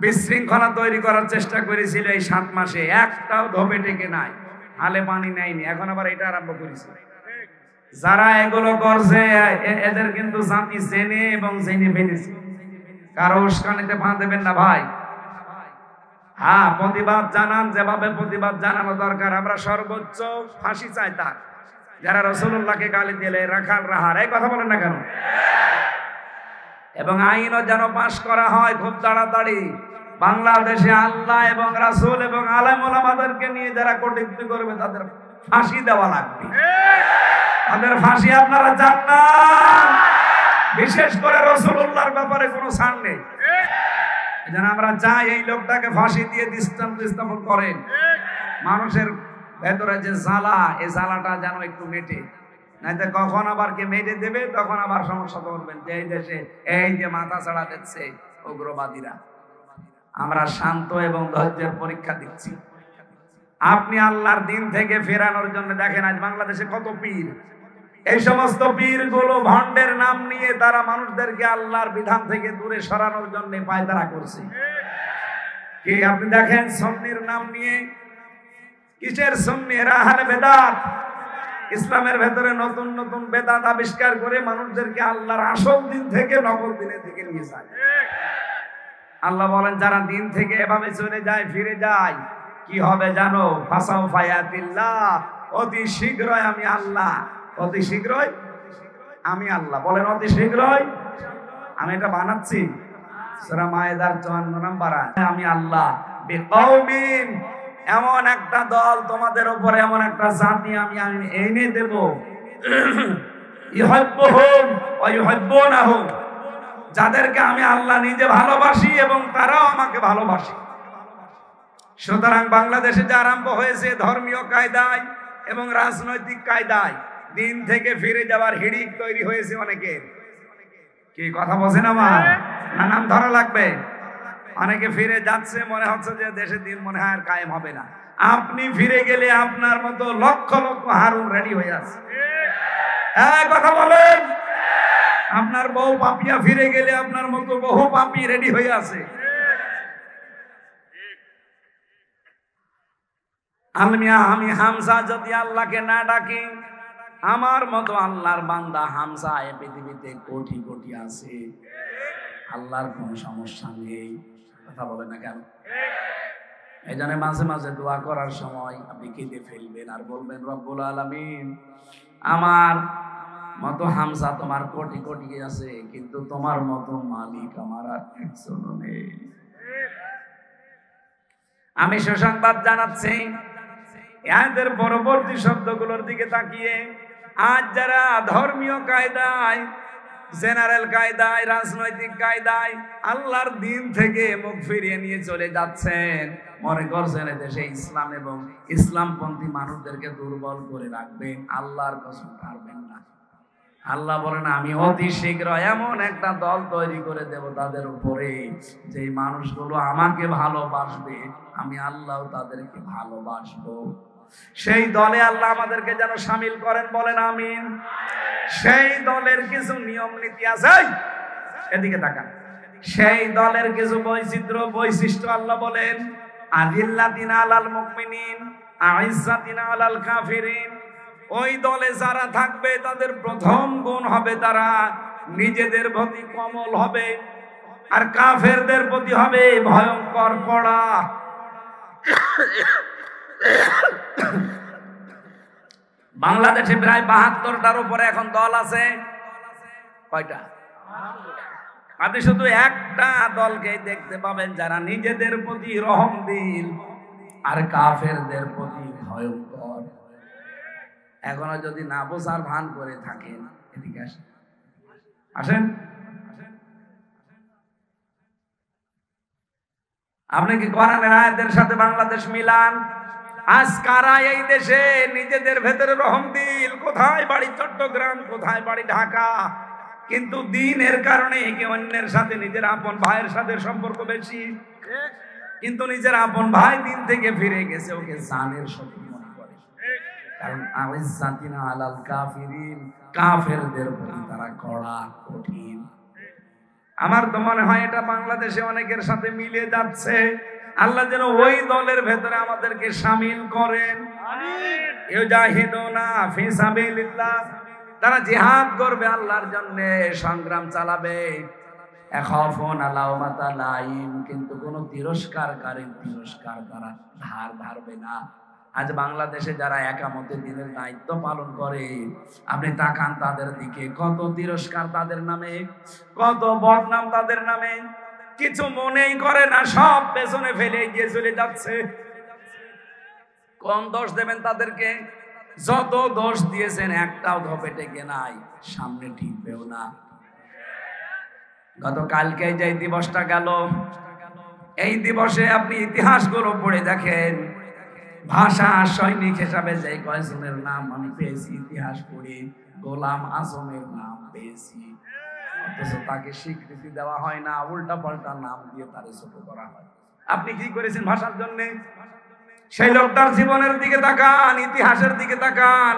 বিশৃঙ্খলা তৈরি করার চেষ্টা করেছিল এই 7 মাসে, একটাও ধোপে টেকে নাই, হালে পানি নেয়নি। এখন আবার এটা আরম্ভ করেছে। যারা এগুলো করছে এদের কিন্তু জাতি চেনে এবং জেনে ফেলেছে। কারো উস্কানিতে পা দেবেন না ভাই। হ্যাঁ, প্রতিবাদ জানান, যেভাবে প্রতিবাদ জানানো দরকার। আমরা সর্বোচ্চ ফাঁসি চাই তার যারা রাসূলুল্লাহকে গালি দিলে, রাখাল রাহার, এই কথা বলেন না কেন? এবং আইনও যেন পাশ করা হয় খুব তাড়াতাড়ি। বাংলাদেশে আল্লাহ এবং রাসূল এবং আলেম ওলামাদেরকে নিয়ে যারা কটূক্তি করবে তাদের ফাঁসি দেওয়া লাগবে। তাদের ফাঁসি আপনারা চান না? বিশেষ করে রাসূলুল্লাহর ব্যাপারে কোনো ছাড় নেই। যেন আমরা চাই এই লোকটাকে ফাঁসি দিয়ে দৃষ্টান্ত স্থাপন করেন। মানুষের ভেতরে যে জ্বালা, এই জ্বালাটা যেন একটু মেটে, নাইতে কখন আবার কে মেটে দেবে, তখন আবার সমস্যা করবেন যে এই দেশে এই যে মাথা ছাড়া দিচ্ছে উগ্রবাদীরা। আমরা শান্ত এবং ধৈর্যের পরীক্ষা দিচ্ছি। আপনি আল্লাহর দিন থেকে ফেরানোর জন্য দেখেন আজ বাংলাদেশে কত পীর, এই সমস্ত পীর গুলো ভণ্ডের নাম নিয়ে তারা মানুষদেরকে আল্লাহর বিধান থেকে দূরে সরানোর জন্য পায়তারা করছে। কি আপনি দেখেন সুন্নির নাম নিয়ে, কিসের সুন্নি? এরা আহলে বেদাত। ইসলামের ভেতরে নতুন নতুন বেদাত আবিষ্কার করে মানুষদেরকে আল্লাহর আসল দিন থেকে নকল দিনের দিকে নিয়ে যায়। আল্লাহ বলেন যারা দিন থেকে এভাবে চলে যায়, ফিরে যায়, কি হবে জানো? ফাসাউ ফায়াতিল্লাহ, অতি শীঘ্রই আমি আল্লাহ, অতি শীঘ্রই আমি আল্লাহ। বলেন অতি শীঘ্রই। আমি এটা বানাচ্ছি, সূরা মায়েদার 54 নম্বর আয়াত। আমি আল্লাহ বিকওমিন, এমন একটা দল তোমাদের উপরে, এমন একটা জাতি আমি এনে দেব, ইউহিব্বুহুম ওয়া ইউহিব্বুনাহু, যাদেরকে আমি আল্লাহ নিজে ভালোবাসি এবং তারাও আমাকে ভালোবাসে। সুতরাং বাংলাদেশে যে আরম্ভ হয়েছে ধর্মীয় কায়দায় এবং রাজনৈতিক কায়দায় দিন থেকে ফিরে যাওয়ার হিড়িক তৈরি হয়েছে অনেকের। কি কথা বলছেন আমার? না নাম ধরা লাগবে? অনেকে ফিরে যাচ্ছে, মনে হচ্ছে যে দেশের দিন মনে হয় আর কায়েম হবে না। আপনি ফিরে গেলে আপনার মতো লক্ষ লক্ষ হারুন রেডি হয়ে আছে। কথা বলেন। আপনার বউ পাপিয়া ফিরে গেলে আপনার মতো বহু পাপি রেডি হয়ে আছে। আমি হামজা যদি আল্লাহকে না ডাকি, আমার মতো আল্লাহর বান্দা হামজা এই পৃথিবীতে কোটি কোটি আছে। আল্লাহর কোনো সমস্যা নেই। কথা বলে না কেন? এই জন্য মাঝে মাঝে দোয়া করার সময় আপনি কেঁদে ফেলবেন আর বলবেন, রব্বুল আলামিন, আমার মতো হামজা তোমার কোটি কোটি আছে, কিন্তু তোমার মতো মালিক আমার আর একজনও নেই। আমি সুসংবাদ জানাচ্ছি, এদের পরবর্তী শব্দগুলোর দিকে তাকিয়ে আজ যারা ধর্মীয় কায়দায়, জেনারেল কায়দায়, রাজনৈতিক কায়দায় আল্লাহর দিন থেকে মুখ ফিরিয়ে নিয়ে চলে যাচ্ছেন, মনে করছেন দেশে ইসলাম এবং ইসলামপন্থী মানুষদেরকে দুর্বল করে রাখবেন, আল্লাহর কসম পারবেন না। আল্লাহ বলেন আমি অতি শীঘ্র এমন একটা দল তৈরি করে দেব তাদের উপরে, যে মানুষগুলো আমাকে ভালোবাসবে, আমি আল্লাহ তাদেরকে ভালোবাসবো। সেই দলে আল্লাহ আমাদেরকে যেন শামিল করেন, বলেন আমিন। সেই দলের কিছু নিয়ম নীতি আছে, এদিকে তাকান। সেই দলের কিছু বৈশিষ্ট্য আল্লাহ বলেন, আযিল্লাতিন আলাল মুমিনিন আইজ্জাতিন আলাল কাফিরিন। ওই দলে যারা থাকবে তাদের প্রথম গুণ হবে তারা নিজেদের প্রতি কোমল হবে, আর কাফেরদের প্রতি হবে ভয়ঙ্কর কড়া। বাংলাদেশে প্রায় ৭২টার উপরে এখন দল আছে। কয়টা? আপনি শুধু একটা দলকে দেখতে পাবেন যারা নিজেদের প্রতি রহমদিল আর কাফেরদের প্রতি ভয়ঙ্কর। এখনো যদি না বোঝার ভান করে থাকেন, এদিকে আসেন, আসেন। আপনি কি কোরআনের আয়াতের সাথে বাংলাদেশ মিলান? আজ কারা এই দেশে নিজেদের ভেতরে রহমদিল? কোথায় বাড়ি চট্টগ্রাম, কোথায় বাড়ি ঢাকা, কিন্তু দিনের কারণে একে অন্যের সাথে, নিজের আপন ভাইয়ের সাথে সম্পর্ক বেশি, কিন্তু নিজের আপন ভাই দিন থেকে ফিরে গেছে, ওকে জানের শত্রু মনে করে। কারণ আইজ্জাতিনা আলাল কাফিরিন, কাফেরদের প্রতি তারা কড়া, কঠিন। আমার তো মনে হয় এটা বাংলাদেশে অনেকের সাথে মিলে যাচ্ছে। আল্লাহ যেন ওই দলের ভেতরে আমাদেরকে শামিল করেন। ইউজাহিদুনা ফি সাবিলিল্লাহ, তারা জিহাদ করবে, আল্লাহর জন্য সংগ্রাম চালাবে। ইয়াখাফুনা লাওমাতা লাইম, কিন্তু কোন তিরস্কারকারীর তিরস্কার তারা ধার ধারবে না। আজ বাংলাদেশে যারা একামতের দিনের দায়িত্ব পালন করে, আপনি তাকান তাদের দিকে, কত তিরস্কার তাদের নামে, কত বদনাম তাদের নামে, কিছু মনেই করে না, সব পেছনে ফেলে গিয়ে চলে যাচ্ছে। কোন দোষ দেবেন তাদেরকে? যত দোষ দিয়েছেন একটাও ধপে টেকে নাই, সামনে ঠিকবেও না। গতকালকে যে দিবসটা গেল, এই দিবসে আপনি ইতিহাসগুলো পড়ে দেখেন, ভাষা সৈনিক হিসাবে যে কয়েকজনের নাম আমি পেয়েছি ইতিহাস পড়ে, গোলাম আজমের নাম পেয়েছি, অথচ তাকে স্বীকৃতি দেওয়া হয় না, উল্টা পাল্টা নাম দিয়ে তারে ছোট করা হয়। আপনি কি করেছেন ভাষার জন্য? সেই লোকটার জীবনের দিকে তাকান, ইতিহাসের দিকে তাকান।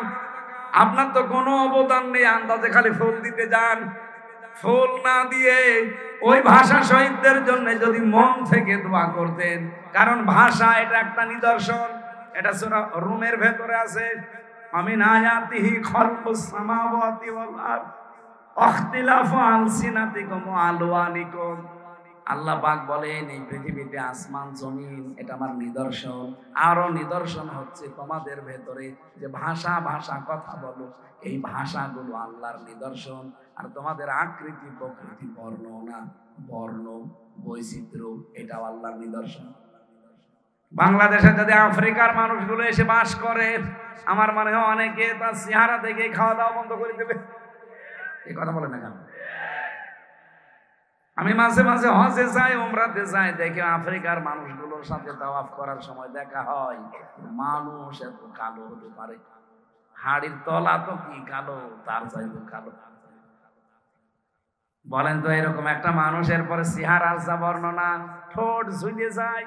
আপনার তো কোনো অবদান নেই, আন্দাজে খালি ফুল দিতে যান। ফুল না দিয়ে ওই ভাষা শহীদদের জন্য যদি মন থেকে দোয়া করতেন, কারণ ভাষা এটা একটা নিদর্শন। এটা সূরা রুমের ভেতরে আছে, আমিন আয়াতিহি খালকুস সামাওয়াতি ওয়াল আরদ ইখতিলাফু আলসিনাতিকুম ওয়া আলওয়ানিকুম। আল্লাহ পাক বলেন এই পৃথিবীতে আসমান জমিন এটা আমার নিদর্শন। আরো নিদর্শন হচ্ছে তোমাদের ভেতরে যে ভাষা ভাষা কথা বলো, এই ভাষাগুলো আল্লাহর নিদর্শন। আর তোমাদের আকৃতি প্রকৃতি বর্ণনা বর্ণ বৈচিত্র্য এটাও আল্লাহর নিদর্শন। বাংলাদেশে যদি আফ্রিকার মানুষগুলো এসে বাস করে, আমার মনে হয় অনেকে তার চেহারা দেখে খাওয়া দাওয়া বন্ধ করে দেবে। এই কথা বলে না কেন? আমি মাঝে মাঝে হজে যাই, উমরাতে যাই, দেখি আফ্রিকার মানুষগুলোর সাথে তাওয়াফ করার সময় দেখা হয় মানুষ এত কালো হতে পারে, হাড়ির তলা তো কি কালো, তার চাইতে কালো। বলেন তো এরকম একটা মানুষের পরে চেহারার যা বর্ণনা, ঠোঁট ঝুলে যায়,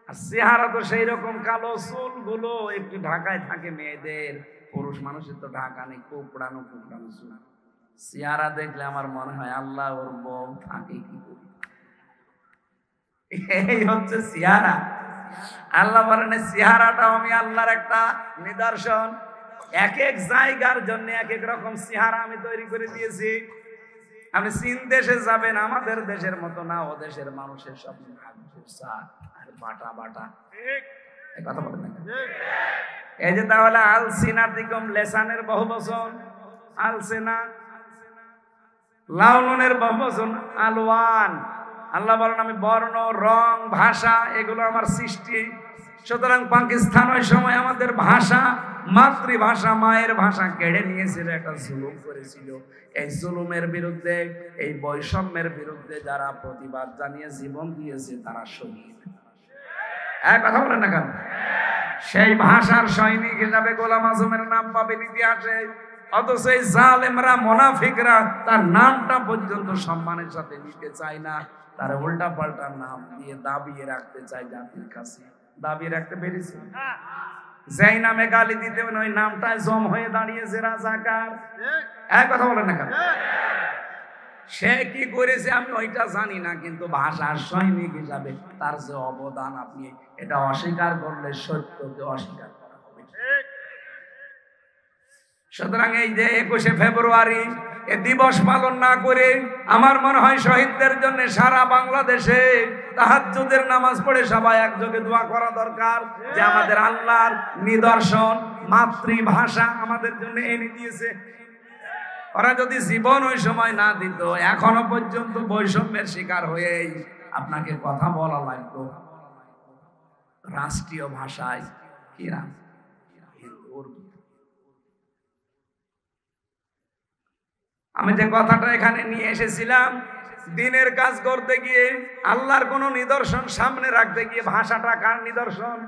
আর চেহারা তো সেই রকম কালো, চুলগুলো একটু ঢাকায় থাকে মেয়েদের, পুরুষ মানুষের তো ঢাকা নেই, কুকড়ানো কুকড়ানো চুল। চেহারা দেখলে আমার মনে হয় আল্লাহ ওর বউ থাকে কি করে। এই হচ্ছে চেহারা। আল্লাহ বলেন চেহারাটা আমি আল্লাহর একটা নিদর্শন। এক এক জায়গার জন্য এক এক রকম চেহারা আমি তৈরি করে দিয়েছি। আপনি চীন দেশে যাবেন, আমাদের দেশের মতো না, ও দেশের মানুষের সব আর বাটা বাটা, এই কথা বলেন না? এই যে তাহলে আলসিনাতিকুম, লেসানের বহুবচন আলসিনা, লাউনের বহুবচন আলওয়ান। আল্লাহ বলেন আমি বর্ণ রং ভাষা এগুলো আমার সৃষ্টি। সুতরাং পাকিস্তান ওই সময় আমাদের ভাষা, মাতৃভাষা মায়ের ভাষা কেড়ে নিয়েছিল, একটা জুলুম করেছিল। এই জুলুমের বিরুদ্ধে, এই বৈষম্যের বিরুদ্ধে যারা প্রতিবাদ জানিয়ে জীবন দিয়েছে তারা শহীদ। এক কথা বলেন না কেন? সেই ভাষার সৈনিক হিসাবে গোলাম আজমের নাম পাবেন ইতিহাসে, অথচ এই জালেমরা মুনাফিকরা তার নামটা পর্যন্ত সম্মানের সাথে নিতে চায় না, তার উল্টা পাল্টা নাম দিয়ে দাবিয়ে রাখতে চায় জাতির কাছে। দাবিয়ে রাখতে পেরেছে? যেই নামে গালি দিতে ওই নামটাই জম হয়ে দাঁড়িয়েছে রাজাকার। এক কথা বলেন না কেন? সে কি করেছে আমি ওইটা জানি না, কিন্তু ভাষার সৈনিক হিসাবে তার যে অবদান, আপনি এটা অস্বীকার করলে সত্যকে অস্বীকার করা হবে। সুতরাং এই যে 21শে ফেব্রুয়ারি এ দিবস পালন না করে আমার মনে হয় শহীদদের জন্য সারা বাংলাদেশে তাহাজ্জুদের নামাজ পড়ে সবাই একযোগে দোয়া করা দরকার, যে আমাদের আল্লাহর নিদর্শন মাতৃভাষা আমাদের জন্য এনে দিয়েছে। ওরা যদি জীবন ওই সময় না দিত, এখনো পর্যন্ত বৈষম্যের শিকার হয়েই আপনাকে কথা বলা লাগতো রাষ্ট্রীয় ভাষায়। কি নাম? আমি যে কথাটা এখানে নিয়ে এসেছিলাম, দিনের কাজ করতে গিয়ে আল্লাহর কোন নিদর্শন সামনে রাখতে গিয়ে, ভাষাটা কার নিদর্শন?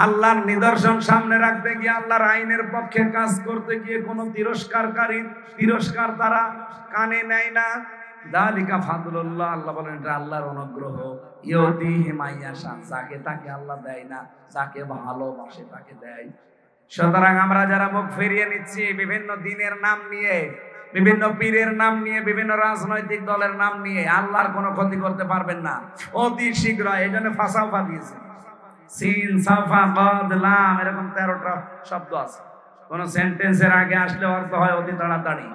আল্লাহর নিদর্শন সামনে রাখতে গিয়ে, আল্লাহর আইনের পক্ষে কাজ করতে গিয়ে কোন তিরস্কারকারী তিরস্কার তারা কানে নেয় না। যালিকা ফাদলুল্লাহ, আল্লাহ বলেন এটা আল্লাহর অনুগ্রহ। ইউতিহি মাইয়াশা, যাকে তাকে আল্লাহ দেয় না, যাকে ভালোবাসে তাকে দেয়। সুতরাং আমরা যারা মুখ ফিরিয়ে নিচ্ছি বিভিন্ন দিনের নাম নিয়ে, বিভিন্ন পীরের নাম নিয়ে, বিভিন্ন রাজনৈতিক দলের নাম নিয়ে, আল্লাহর কোনো ক্ষতি করতে পারবেন না অতি শীঘ্র। এই জন্য ফাসাফা দিয়েছে, সিন সাফা কদ লাম, এরকম 13টা শব্দ আছে। কোন সেন্টেন্সের আগে আসলে অর্থ হয় অতি তাড়াতাড়ি।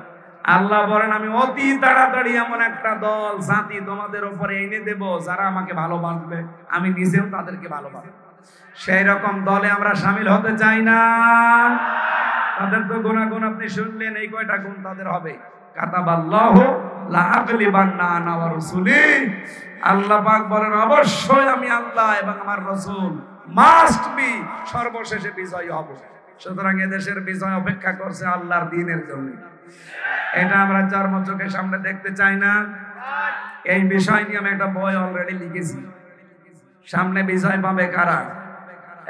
আল্লাহ বলেন আমি অতি তাড়াতাড়ি এমন একটা দল জাতি তোমাদের উপরে এনে দেব যারা আমাকে ভালোবাসবে, আমি নিজেও তাদেরকে ভালোবাসবো। সেই রকম দলে আমরা শামিল হতে চাই না। তাদের তো গুণাগুণ আপনি শুনলেন, এই কয়টা গুণ তাদের হবে। কাতাবাল্লাহু লা আগলিবান্না আনা ওয়া রাসূলি, আল্লাহ পাক বলেন অবশ্যই আমি আল্লাহ এবং আমার রাসূল মাস্ট বি সর্বশেষে বিজয়ী হব। সুতরাং এদেশের বিজয় অপেক্ষা করছে আল্লাহর দ্বীনের জন্য। এটা আমরা চর্ম চোখের সামনে দেখতে চাই না। এই বিষয় নিয়ে আমি একটা বই অলরেডি লিখেছি। সামনে বিজয় পাবে কারা?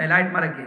এই লাইট মারে কি?